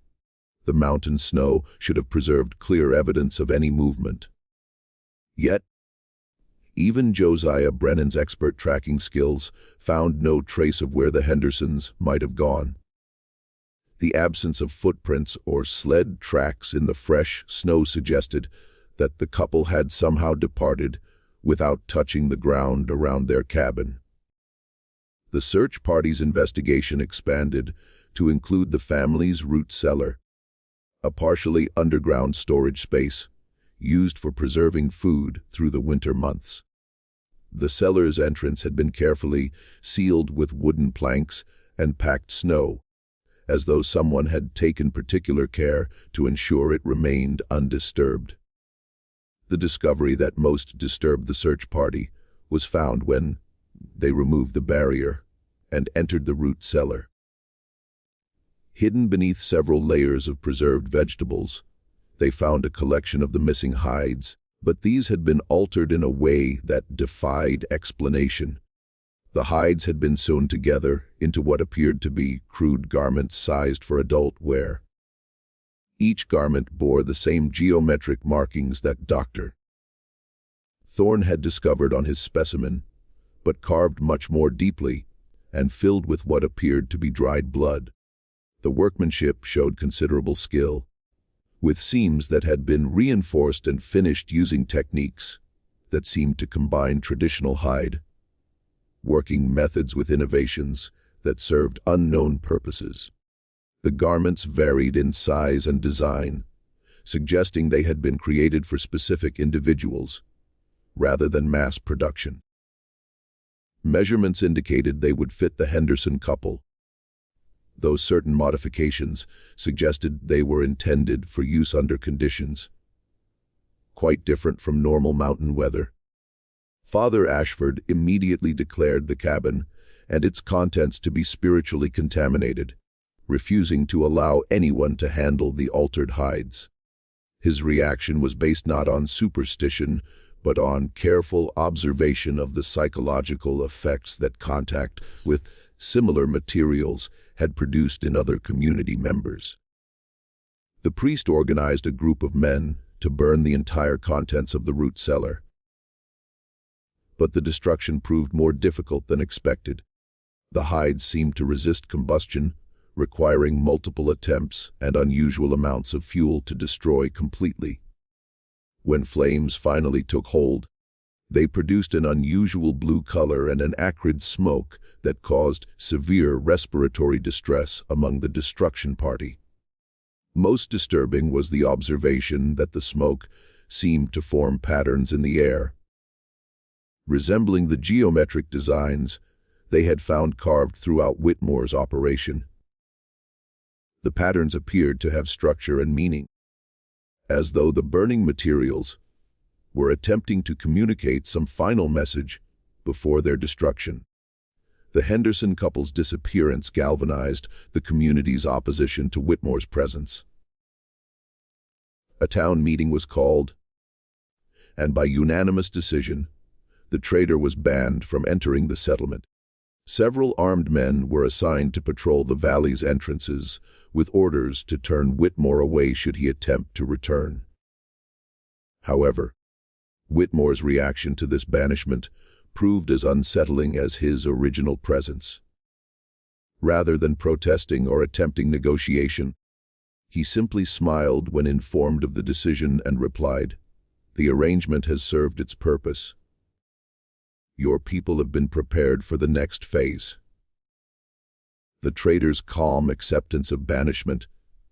The mountain snow should have preserved clear evidence of any movement. Yet, even Josiah Brennan's expert tracking skills found no trace of where the Hendersons might have gone. The absence of footprints or sled tracks in the fresh snow suggested that the couple had somehow departed without touching the ground around their cabin. The search party's investigation expanded to include the family's root cellar, a partially underground storage space used for preserving food through the winter months. The cellar's entrance had been carefully sealed with wooden planks and packed snow, as though someone had taken particular care to ensure it remained undisturbed. The discovery that most disturbed the search party was found when they removed the barrier and entered the root cellar. Hidden beneath several layers of preserved vegetables, they found a collection of the missing hides, but these had been altered in a way that defied explanation. The hides had been sewn together into what appeared to be crude garments sized for adult wear. Each garment bore the same geometric markings that Dr. Thorne had discovered on his specimen, but carved much more deeply and filled with what appeared to be dried blood. The workmanship showed considerable skill, with seams that had been reinforced and finished using techniques that seemed to combine traditional hide working methods with innovations that served unknown purposes. The garments varied in size and design, suggesting they had been created for specific individuals rather than mass production. Measurements indicated they would fit the Henderson couple, though certain modifications suggested they were intended for use under conditions quite different from normal mountain weather. Father Ashford immediately declared the cabin and its contents to be spiritually contaminated, refusing to allow anyone to handle the altered hides. His reaction was based not on superstition, but on careful observation of the psychological effects that contact with similar materials had produced in other community members. The priest organized a group of men to burn the entire contents of the root cellar. But the destruction proved more difficult than expected. The hides seemed to resist combustion, requiring multiple attempts and unusual amounts of fuel to destroy completely. When flames finally took hold, they produced an unusual blue color and an acrid smoke that caused severe respiratory distress among the destruction party. Most disturbing was the observation that the smoke seemed to form patterns in the air, resembling the geometric designs they had found carved throughout Whitmore's operation. The patterns appeared to have structure and meaning, as though the burning materials were attempting to communicate some final message before their destruction. The Henderson couple's disappearance galvanized the community's opposition to Whitmore's presence. A town meeting was called, and by unanimous decision, the trader was banned from entering the settlement. Several armed men were assigned to patrol the valley's entrances, with orders to turn Whitmore away should he attempt to return. However, Whitmore's reaction to this banishment proved as unsettling as his original presence. Rather than protesting or attempting negotiation, he simply smiled when informed of the decision and replied, "The arrangement has served its purpose. Your people have been prepared for the next phase." The trader's calm acceptance of banishment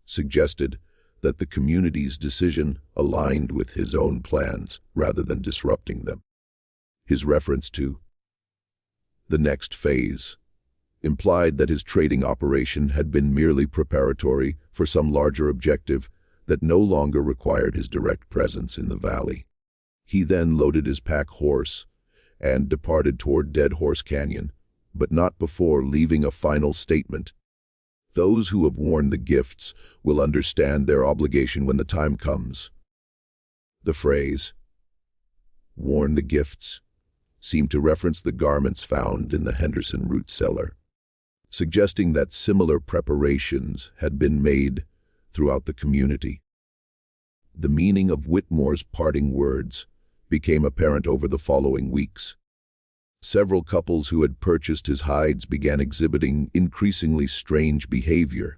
suggested that the community's decision aligned with his own plans rather than disrupting them. His reference to the next phase implied that his trading operation had been merely preparatory for some larger objective that no longer required his direct presence in the valley. He then loaded his pack horse and departed toward Dead Horse Canyon, but not before leaving a final statement. "Those who have worn the gifts will understand their obligation when the time comes." The phrase, "worn the gifts," seemed to reference the garments found in the Henderson root cellar, suggesting that similar preparations had been made throughout the community. The meaning of Whitmore's parting words became apparent over the following weeks. Several couples who had purchased his hides began exhibiting increasingly strange behavior.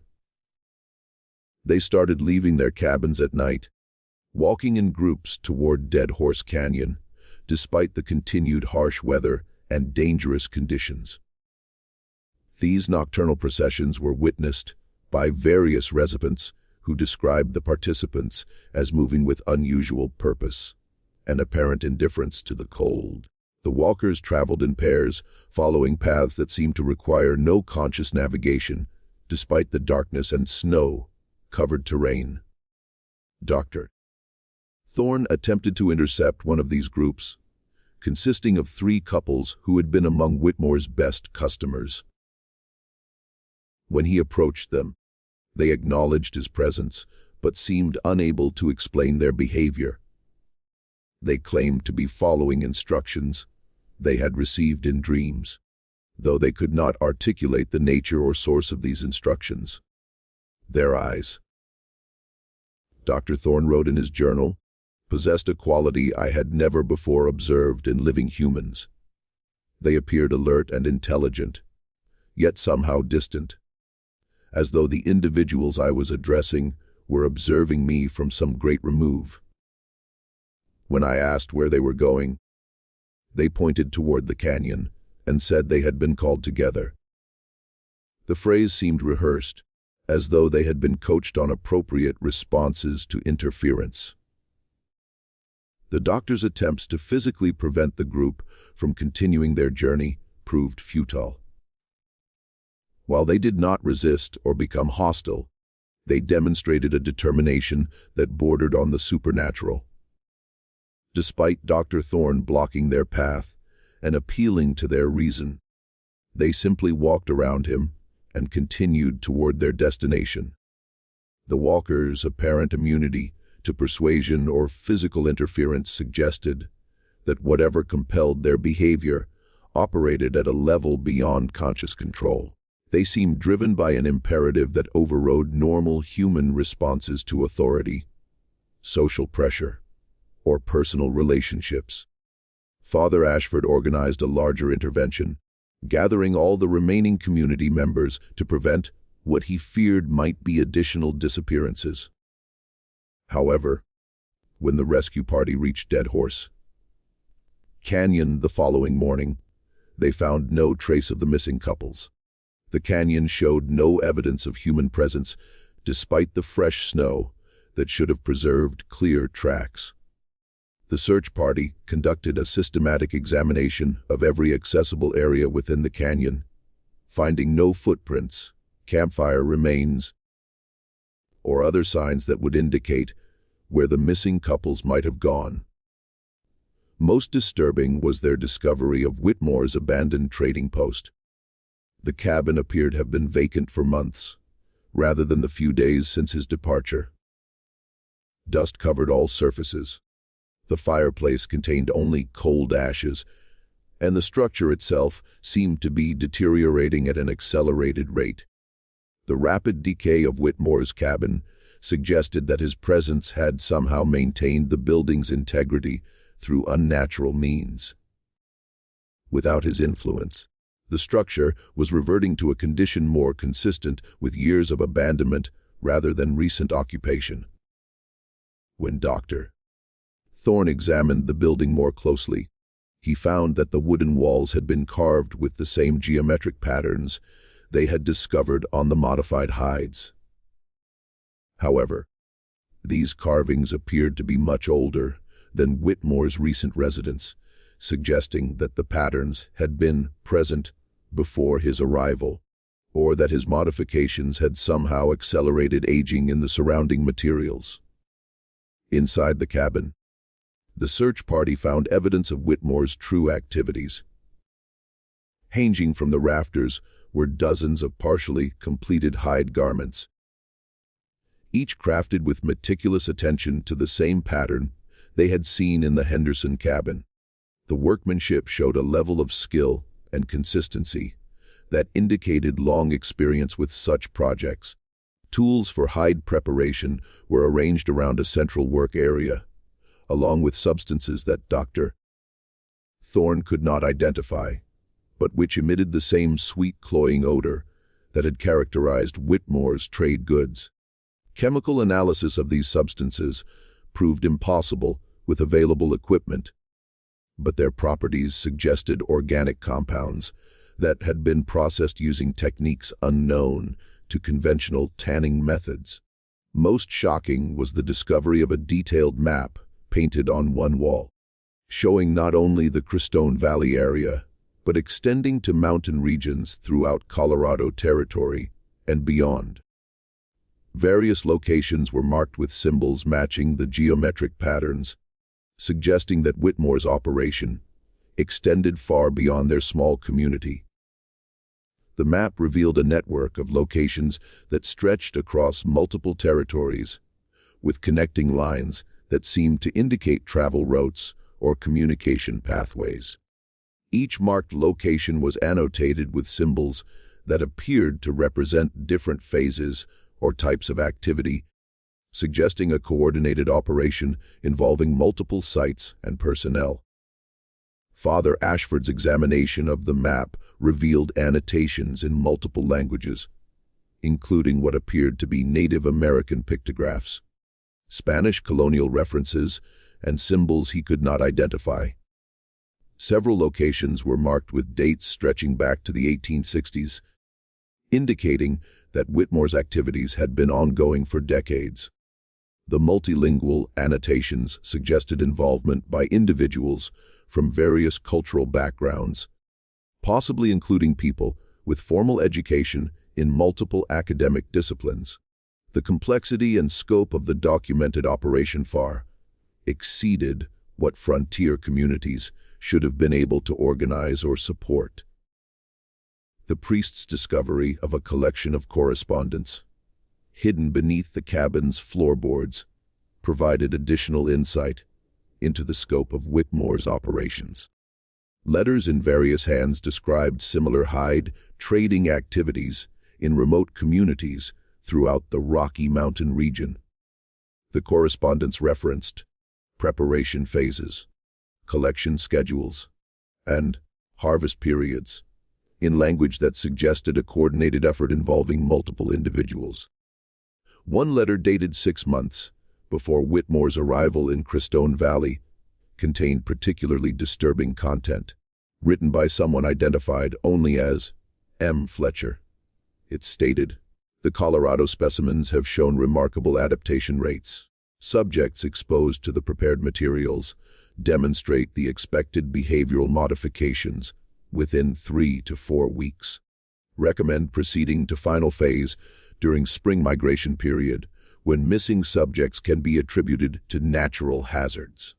They started leaving their cabins at night, walking in groups toward Dead Horse Canyon, despite the continued harsh weather and dangerous conditions. These nocturnal processions were witnessed by various residents who described the participants as moving with unusual purpose and apparent indifference to the cold. The walkers traveled in pairs, following paths that seemed to require no conscious navigation, despite the darkness and snow-covered terrain. Dr. Thorne attempted to intercept one of these groups, consisting of 3 couples who had been among Whitmore's best customers. When he approached them, they acknowledged his presence, but seemed unable to explain their behavior. They claimed to be following instructions they had received in dreams, though they could not articulate the nature or source of these instructions. Their eyes, Dr. Thorne wrote in his journal, possessed a quality I had never before observed in living humans. They appeared alert and intelligent, yet somehow distant, as though the individuals I was addressing were observing me from some great remove. When I asked where they were going, they pointed toward the canyon and said they had been called together. The phrase seemed rehearsed, as though they had been coached on appropriate responses to interference. The doctor's attempts to physically prevent the group from continuing their journey proved futile. While they did not resist or become hostile, they demonstrated a determination that bordered on the supernatural. Despite Dr. Thorne blocking their path and appealing to their reason, they simply walked around him and continued toward their destination. The walkers' apparent immunity to persuasion or physical interference suggested that whatever compelled their behavior operated at a level beyond conscious control. They seemed driven by an imperative that overrode normal human responses to authority, social pressure, or personal relationships. Father Ashford organized a larger intervention, gathering all the remaining community members to prevent what he feared might be additional disappearances. However, when the rescue party reached Dead Horse Canyon the following morning, they found no trace of the missing couples. The canyon showed no evidence of human presence, despite the fresh snow that should have preserved clear tracks. The search party conducted a systematic examination of every accessible area within the canyon, finding no footprints, campfire remains, or other signs that would indicate where the missing couples might have gone. Most disturbing was their discovery of Whitmore's abandoned trading post. The cabin appeared to have been vacant for months, rather than the few days since his departure. Dust covered all surfaces. The fireplace contained only cold ashes, and the structure itself seemed to be deteriorating at an accelerated rate. The rapid decay of Whitmore's cabin suggested that his presence had somehow maintained the building's integrity through unnatural means. Without his influence, the structure was reverting to a condition more consistent with years of abandonment rather than recent occupation. When Dr. Thorne examined the building more closely, he found that the wooden walls had been carved with the same geometric patterns they had discovered on the modified hides. However, these carvings appeared to be much older than Whitmore's recent residence, suggesting that the patterns had been present before his arrival, or that his modifications had somehow accelerated aging in the surrounding materials. Inside the cabin, the search party found evidence of Whitmore's true activities. Hanging from the rafters were dozens of partially completed hide garments, each crafted with meticulous attention to the same pattern they had seen in the Henderson cabin. The workmanship showed a level of skill and consistency that indicated long experience with such projects. Tools for hide preparation were arranged around a central work area, along with substances that Dr. Thorne could not identify, but which emitted the same sweet, cloying odor that had characterized Whitmore's trade goods. Chemical analysis of these substances proved impossible with available equipment, but their properties suggested organic compounds that had been processed using techniques unknown to conventional tanning methods. Most shocking was the discovery of a detailed map painted on one wall, showing not only the Crestone Valley area, but extending to mountain regions throughout Colorado Territory and beyond. Various locations were marked with symbols matching the geometric patterns, suggesting that Whitmore's operation extended far beyond their small community. The map revealed a network of locations that stretched across multiple territories, with connecting lines that seemed to indicate travel routes or communication pathways. Each marked location was annotated with symbols that appeared to represent different phases or types of activity, suggesting a coordinated operation involving multiple sites and personnel. Father Ashford's examination of the map revealed annotations in multiple languages, including what appeared to be Native American pictographs, Spanish colonial references, and symbols he could not identify. Several locations were marked with dates stretching back to the 1860s, indicating that Whitmore's activities had been ongoing for decades. The multilingual annotations suggested involvement by individuals from various cultural backgrounds, possibly including people with formal education in multiple academic disciplines. The complexity and scope of the documented operation far exceeded what frontier communities should have been able to organize or support. The priest's discovery of a collection of correspondence, hidden beneath the cabin's floorboards, provided additional insight into the scope of Whitmore's operations. Letters in various hands described similar hide trading activities in remote communities throughout the Rocky Mountain region. The correspondence referenced preparation phases, collection schedules, and harvest periods in language that suggested a coordinated effort involving multiple individuals. One letter dated 6 months before Whitmore's arrival in Crestone Valley contained particularly disturbing content, written by someone identified only as M. Fletcher. It stated, "The Colorado specimens have shown remarkable adaptation rates. Subjects exposed to the prepared materials demonstrate the expected behavioral modifications within 3 to 4 weeks. Recommend proceeding to final phase during spring migration period, when missing subjects can be attributed to natural hazards."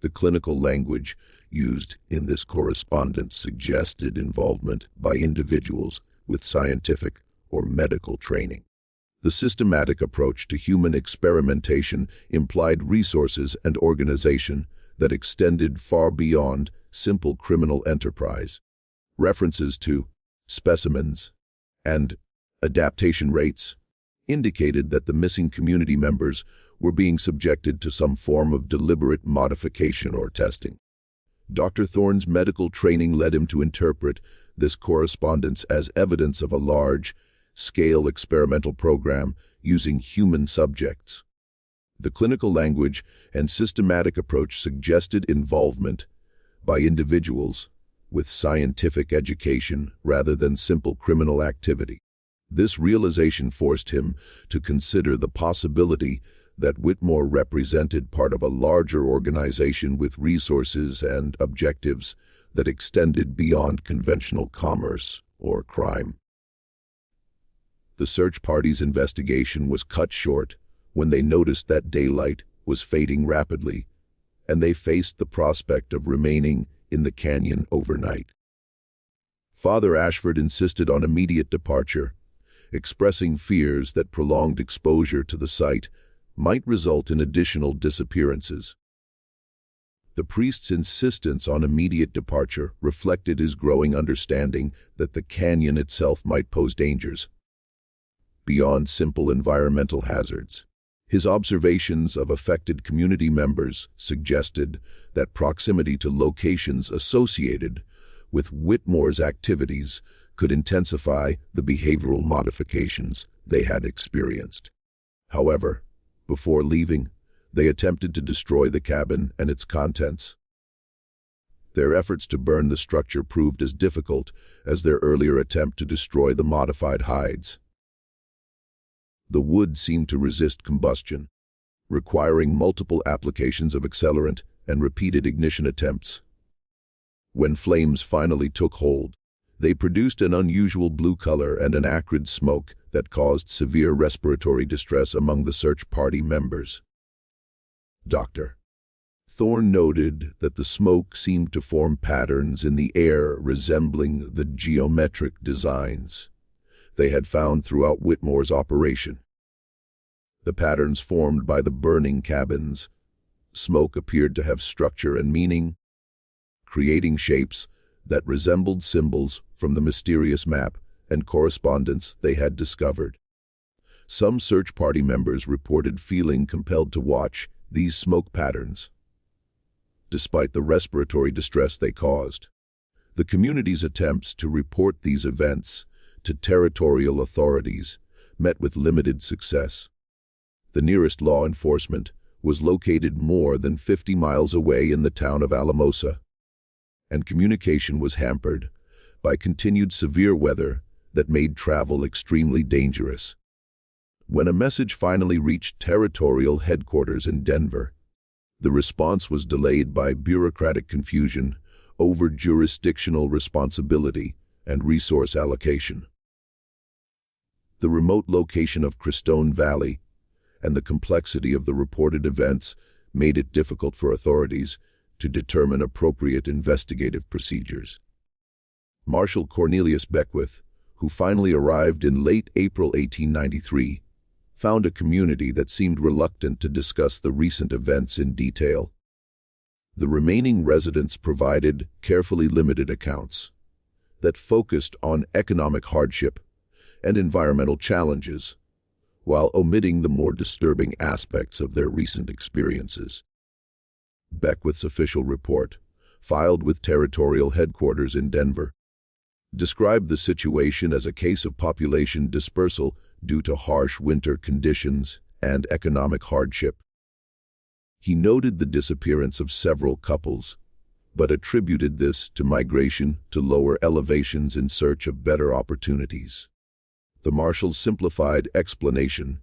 The clinical language used in this correspondence suggested involvement by individuals with scientific or medical training. The systematic approach to human experimentation implied resources and organization that extended far beyond simple criminal enterprise. References to specimens and adaptation rates indicated that the missing community members were being subjected to some form of deliberate modification or testing. Dr. Thorne's medical training led him to interpret this correspondence as evidence of a large-scale experimental program using human subjects. The clinical language and systematic approach suggested involvement by individuals with scientific education rather than simple criminal activity. This realization forced him to consider the possibility that Whitmore represented part of a larger organization with resources and objectives that extended beyond conventional commerce or crime. The search party's investigation was cut short when they noticed that daylight was fading rapidly, and they faced the prospect of remaining in the canyon overnight. Father Ashford insisted on immediate departure, expressing fears that prolonged exposure to the site might result in additional disappearances. The priest's insistence on immediate departure reflected his growing understanding that the canyon itself might pose dangers. beyond simple environmental hazards. His observations of affected community members suggested that proximity to locations associated with Whitmore's activities could intensify the behavioral modifications they had experienced. However, before leaving, they attempted to destroy the cabin and its contents. Their efforts to burn the structure proved as difficult as their earlier attempt to destroy the modified hides. The wood seemed to resist combustion, requiring multiple applications of accelerant and repeated ignition attempts. When flames finally took hold, they produced an unusual blue color and an acrid smoke that caused severe respiratory distress among the search party members. Dr. Thorne noted that the smoke seemed to form patterns in the air resembling the geometric designs they had found throughout Whitmore's operation. The patterns formed by the burning cabin's smoke appeared to have structure and meaning, creating shapes that resembled symbols from the mysterious map and correspondence they had discovered. Some search party members reported feeling compelled to watch these smoke patterns, despite the respiratory distress they caused. The community's attempts to report these events to territorial authorities met with limited success. The nearest law enforcement was located more than 50 miles away in the town of Alamosa, and communication was hampered by continued severe weather that made travel extremely dangerous. When a message finally reached territorial headquarters in Denver, the response was delayed by bureaucratic confusion over jurisdictional responsibility and resource allocation. The remote location of Crestone Valley and the complexity of the reported events made it difficult for authorities to determine appropriate investigative procedures. Marshal Cornelius Beckwith, who finally arrived in late April 1893, found a community that seemed reluctant to discuss the recent events in detail. The remaining residents provided carefully limited accounts that focused on economic hardship and environmental challenges, while omitting the more disturbing aspects of their recent experiences. Beckwith's official report, filed with territorial headquarters in Denver, described the situation as a case of population dispersal due to harsh winter conditions and economic hardship. He noted the disappearance of several couples, but attributed this to migration to lower elevations in search of better opportunities. The marshal's simplified explanation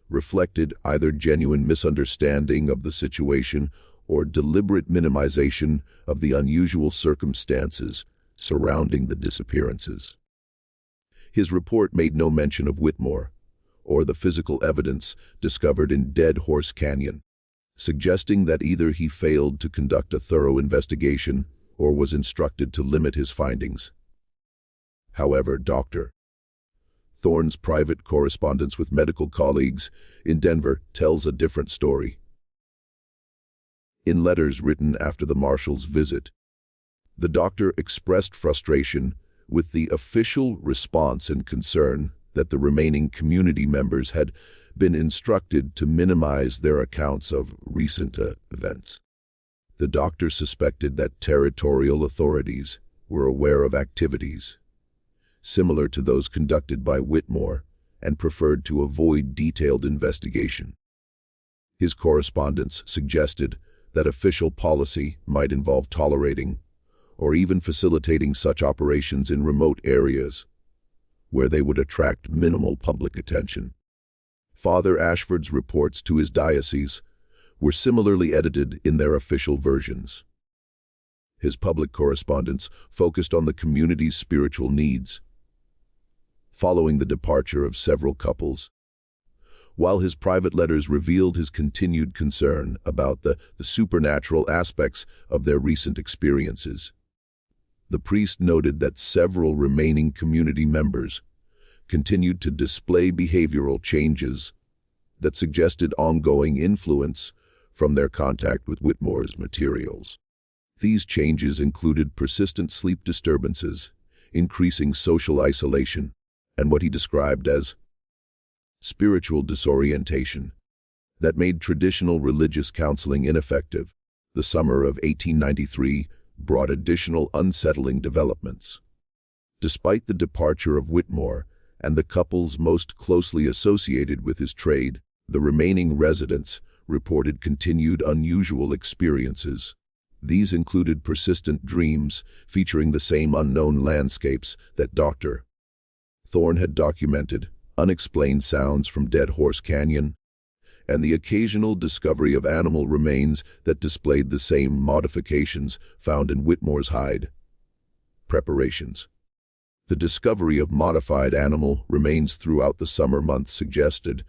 reflected either genuine misunderstanding of the situation or deliberate minimization of the unusual circumstances surrounding the disappearances. His report made no mention of Whitmore or the physical evidence discovered in Dead Horse Canyon, suggesting that either he failed to conduct a thorough investigation or was instructed to limit his findings. However, Dr. Thorne's private correspondence with medical colleagues in Denver tells a different story. In letters written after the marshal's visit, the doctor expressed frustration with the official response and concern that the remaining community members had been instructed to minimize their accounts of recent events. The doctor suspected that territorial authorities were aware of activities similar to those conducted by Whitmore and preferred to avoid detailed investigation. His correspondence suggested that official policy might involve tolerating or even facilitating such operations in remote areas where they would attract minimal public attention. Father Ashford's reports to his diocese were similarly edited in their official versions. His public correspondence focused on the community's spiritual needs, following the departure of several couples, while his private letters revealed his continued concern about the supernatural aspects of their recent experiences. The priest noted that several remaining community members continued to display behavioral changes that suggested ongoing influence from their contact with Whitmore's materials. These changes included persistent sleep disturbances, increasing social isolation, and what he described as spiritual disorientation that made traditional religious counseling ineffective. The summer of 1893 brought additional unsettling developments. Despite the departure of Whitmore and the couples most closely associated with his trade, the remaining residents reported continued unusual experiences. These included persistent dreams featuring the same unknown landscapes that Dr. Thorne had documented, unexplained sounds from Dead Horse Canyon, and the occasional discovery of animal remains that displayed the same modifications found in Whitmore's hide. Preparations. The discovery of modified animal remains throughout the summer months suggested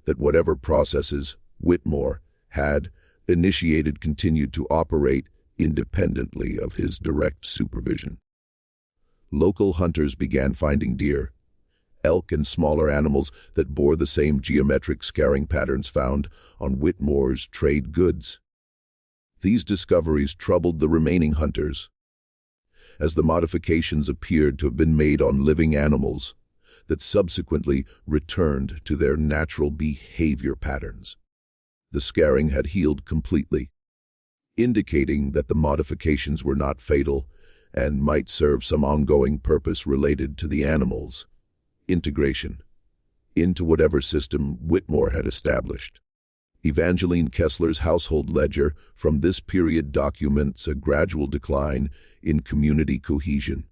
that whatever processes Whitmore had initiated continued to operate independently of his direct supervision. Local hunters began finding deer, elk, and smaller animals that bore the same geometric scarring patterns found on Whitmore's trade goods. These discoveries troubled the remaining hunters, as the modifications appeared to have been made on living animals that subsequently returned to their natural behavior patterns. The scarring had healed completely, indicating that the modifications were not fatal and might serve some ongoing purpose related to the animals' integration into whatever system Whitmore had established. Evangeline Kessler's household ledger from this period documents a gradual decline in community cohesion.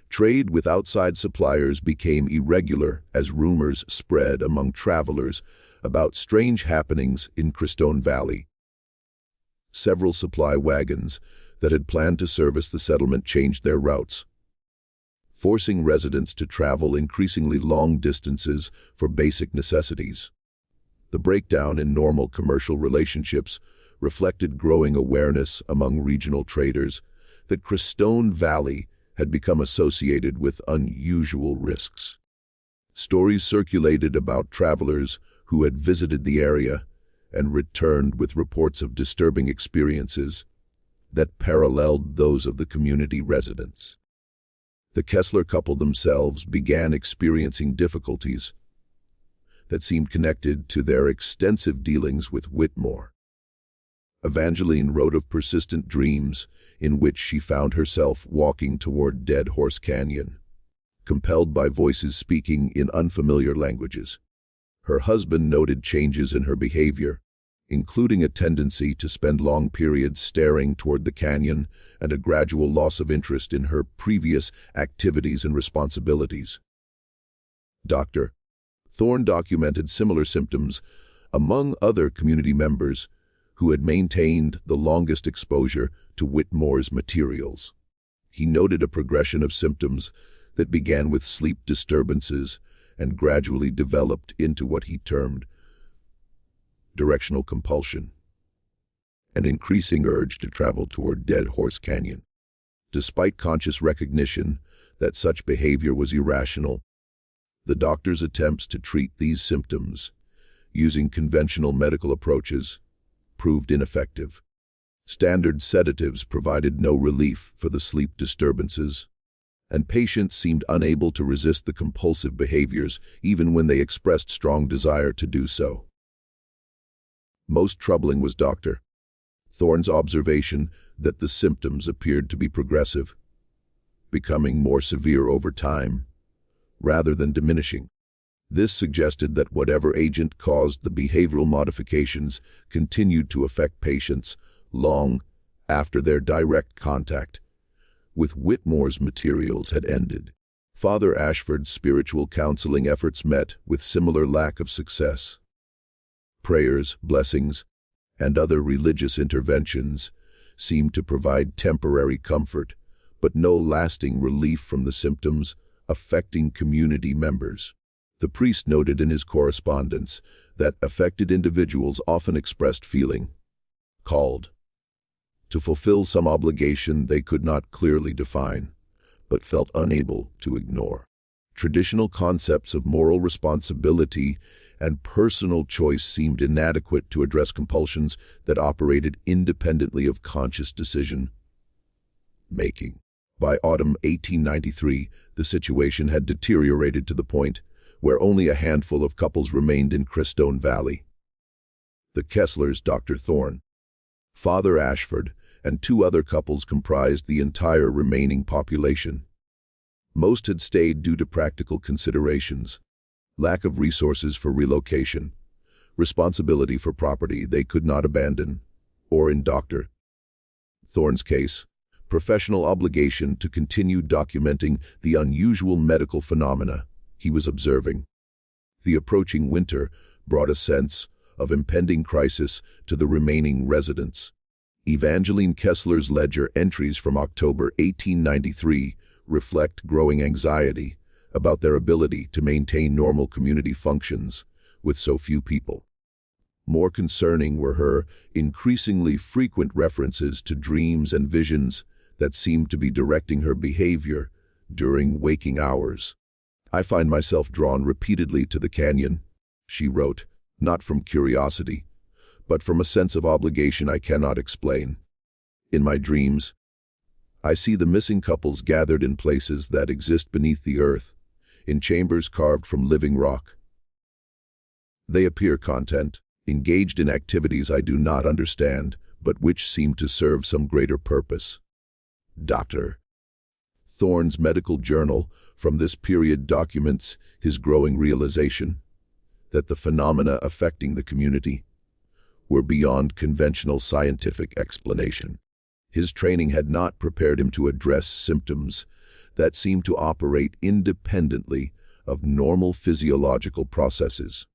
Trade with outside suppliers became irregular as rumors spread among travelers about strange happenings in Crestone Valley. Several supply wagons that had planned to service the settlement changed their routes, forcing residents to travel increasingly long distances for basic necessities. The breakdown in normal commercial relationships reflected growing awareness among regional traders that Crestone Valley had become associated with unusual risks. Stories circulated about travelers who had visited the area and returned with reports of disturbing experiences that paralleled those of the community residents. The Kessler couple themselves began experiencing difficulties that seemed connected to their extensive dealings with Whitmore. Evangeline wrote of persistent dreams in which she found herself walking toward Dead Horse Canyon, compelled by voices speaking in unfamiliar languages. Her husband noted changes in her behavior, including a tendency to spend long periods staring toward the canyon and a gradual loss of interest in her previous activities and responsibilities. Dr. Thorne documented similar symptoms among other community members who had maintained the longest exposure to Whitmore's materials. He noted a progression of symptoms that began with sleep disturbances and gradually developed into what he termed directional compulsion, an increasing urge to travel toward Dead Horse Canyon. Despite conscious recognition that such behavior was irrational, the doctor's attempts to treat these symptoms using conventional medical approaches proved ineffective. Standard sedatives provided no relief for the sleep disturbances, and patients seemed unable to resist the compulsive behaviors even when they expressed strong desire to do so. Most troubling was Dr. Thorne's observation that the symptoms appeared to be progressive, becoming more severe over time, rather than diminishing. This suggested that whatever agent caused the behavioral modifications continued to affect patients long after their direct contact with Whitmore's materials had ended. Father Ashford's spiritual counseling efforts met with similar lack of success. Prayers, blessings, and other religious interventions seemed to provide temporary comfort, but no lasting relief from the symptoms affecting community members. The priest noted in his correspondence that affected individuals often expressed feeling called to fulfill some obligation they could not clearly define, but felt unable to ignore. Traditional concepts of moral responsibility and personal choice seemed inadequate to address compulsions that operated independently of conscious decision-making. By autumn 1893, the situation had deteriorated to the point where only a handful of couples remained in Crestone Valley. The Kesslers, Dr. Thorne, Father Ashford, and 2 other couples comprised the entire remaining population. Most had stayed due to practical considerations, lack of resources for relocation, responsibility for property they could not abandon, or in Dr. Thorne's case, professional obligation to continue documenting the unusual medical phenomena he was observing. The approaching winter brought a sense of impending crisis to the remaining residents. Evangeline Kessler's ledger entries from October 1893 reflect growing anxiety about their ability to maintain normal community functions with so few people. More concerning were her increasingly frequent references to dreams and visions that seemed to be directing her behavior during waking hours. "I find myself drawn repeatedly to the canyon," she wrote, "not from curiosity, but from a sense of obligation I cannot explain. In my dreams, I see the missing couples gathered in places that exist beneath the earth, in chambers carved from living rock. They appear content, engaged in activities I do not understand, but which seem to serve some greater purpose." Dr. Thorne's medical journal from this period documents his growing realization that the phenomena affecting the community were beyond conventional scientific explanation. His training had not prepared him to address symptoms that seemed to operate independently of normal physiological processes.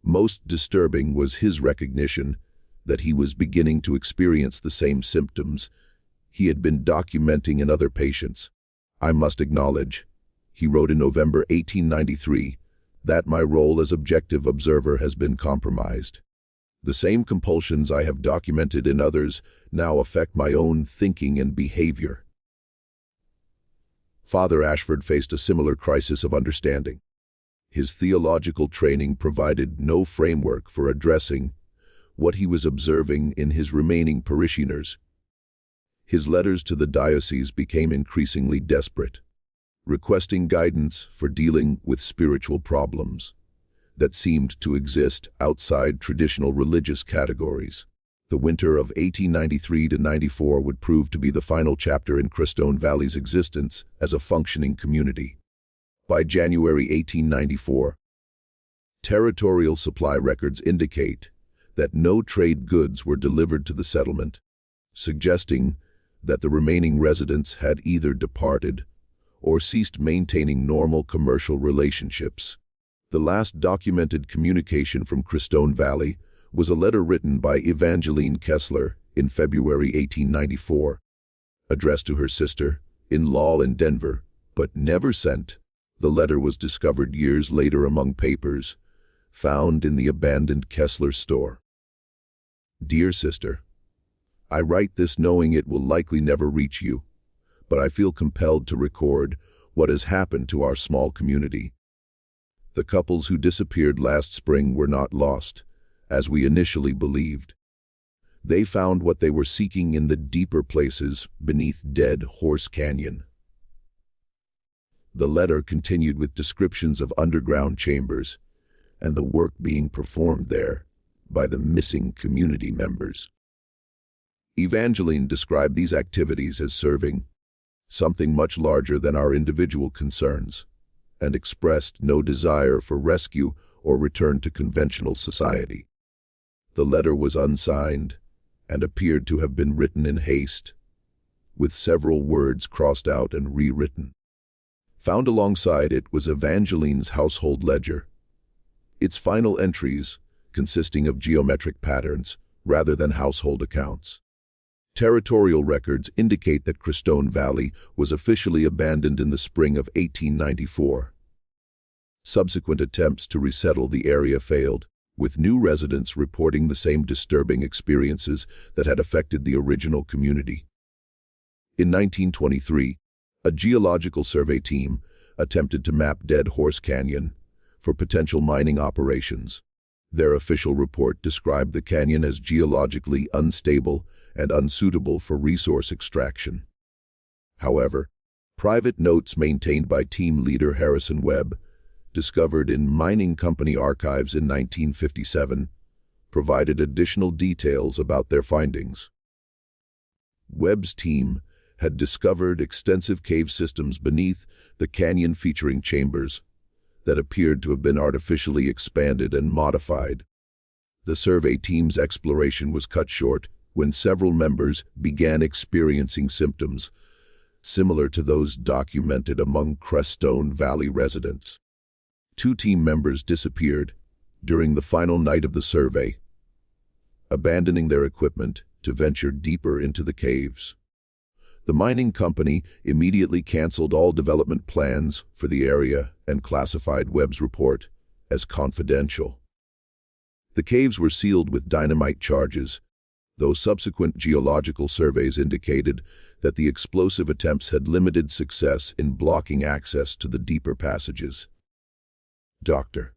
Most disturbing was his recognition that he was beginning to experience the same symptoms he had been documenting in other patients. "I must acknowledge," he wrote in November 1893, "that my role as objective observer has been compromised. The same compulsions I have documented in others now affect my own thinking and behavior." Father Ashford faced a similar crisis of understanding. His theological training provided no framework for addressing what he was observing in his remaining parishioners. His letters to the diocese became increasingly desperate, requesting guidance for dealing with spiritual problems that seemed to exist outside traditional religious categories. The winter of 1893–94 would prove to be the final chapter in Crestone Valley's existence as a functioning community. By January 1894, territorial supply records indicate that no trade goods were delivered to the settlement, suggesting that the remaining residents had either departed or ceased maintaining normal commercial relationships. The last documented communication from Crestone Valley was a letter written by Evangeline Kessler in February 1894, addressed to her sister-in-law in Denver, but never sent. The letter was discovered years later among papers found in the abandoned Kessler store. "Dear sister, I write this knowing it will likely never reach you, but I feel compelled to record what has happened to our small community. The couples who disappeared last spring were not lost, as we initially believed. They found what they were seeking in the deeper places beneath Dead Horse Canyon." The letter continued with descriptions of underground chambers and the work being performed there by the missing community members. Evangeline described these activities as serving something much larger than our individual concerns, and expressed no desire for rescue or return to conventional society. The letter was unsigned and appeared to have been written in haste, with several words crossed out and rewritten. Found alongside it was Evangeline's household ledger, its final entries consisting of geometric patterns rather than household accounts. Territorial records indicate that Crestone Valley was officially abandoned in the spring of 1894. Subsequent attempts to resettle the area failed, with new residents reporting the same disturbing experiences that had affected the original community. In 1923, a geological survey team attempted to map Dead Horse Canyon for potential mining operations. Their official report described the canyon as geologically unstable and unsuitable for resource extraction. However, private notes maintained by team leader Harrison Webb discovered in mining company archives in 1957, provided additional details about their findings. Webb's team had discovered extensive cave systems beneath the canyon featuring chambers that appeared to have been artificially expanded and modified. The survey team's exploration was cut short when several members began experiencing symptoms similar to those documented among Crestone Valley residents. 2 team members disappeared during the final night of the survey, abandoning their equipment to venture deeper into the caves. The mining company immediately canceled all development plans for the area and classified Webb's report as confidential. The caves were sealed with dynamite charges, though subsequent geological surveys indicated that the explosive attempts had limited success in blocking access to the deeper passages. Dr.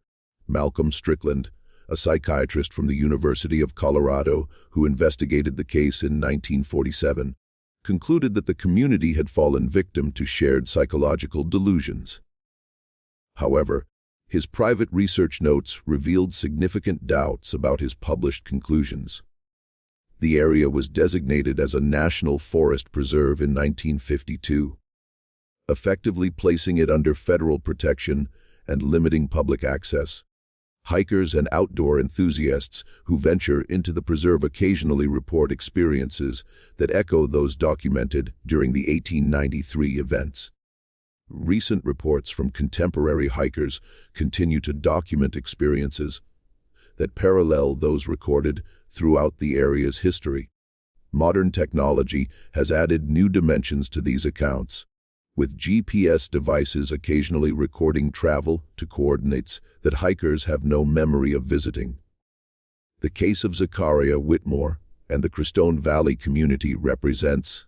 Malcolm Strickland, a psychiatrist from the University of Colorado who investigated the case in 1947, concluded that the community had fallen victim to shared psychological delusions. However, his private research notes revealed significant doubts about his published conclusions. The area was designated as a national forest preserve in 1952, effectively placing it under federal protection and limiting public access. Hikers and outdoor enthusiasts who venture into the preserve occasionally report experiences that echo those documented during the 1893 events. Recent reports from contemporary hikers continue to document experiences that parallel those recorded throughout the area's history. Modern technology has added new dimensions to these accounts, with GPS devices occasionally recording travel to coordinates that hikers have no memory of visiting. The case of Zachariah Whitmore and the Crestone Valley community represents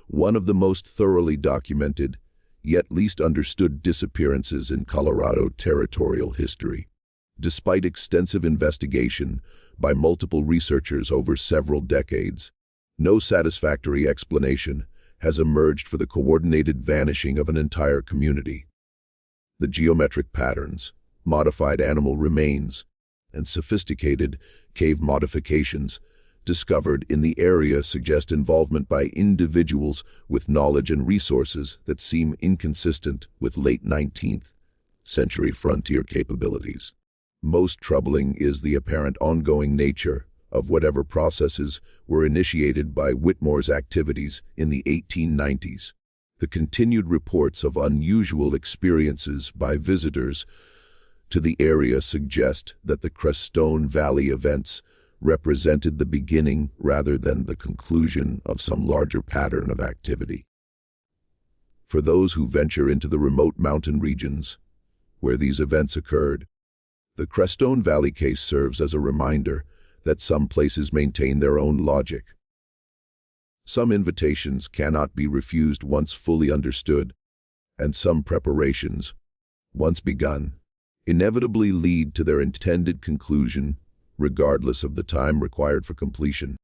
one of the most thoroughly documented, yet least understood disappearances in Colorado territorial history. Despite extensive investigation by multiple researchers over several decades, no satisfactory explanation has emerged for the coordinated vanishing of an entire community. The geometric patterns, modified animal remains, and sophisticated cave modifications discovered in the area suggest involvement by individuals with knowledge and resources that seem inconsistent with late 19th century frontier capabilities. Most troubling is the apparent ongoing nature of whatever processes were initiated by Whitmore's activities in the 1890s. The continued reports of unusual experiences by visitors to the area suggest that the Crestone Valley events represented the beginning rather than the conclusion of some larger pattern of activity. For those who venture into the remote mountain regions where these events occurred, the Crestone Valley case serves as a reminder that some places maintain their own logic. Some invitations cannot be refused once fully understood, and some preparations, once begun, inevitably lead to their intended conclusion, regardless of the time required for completion.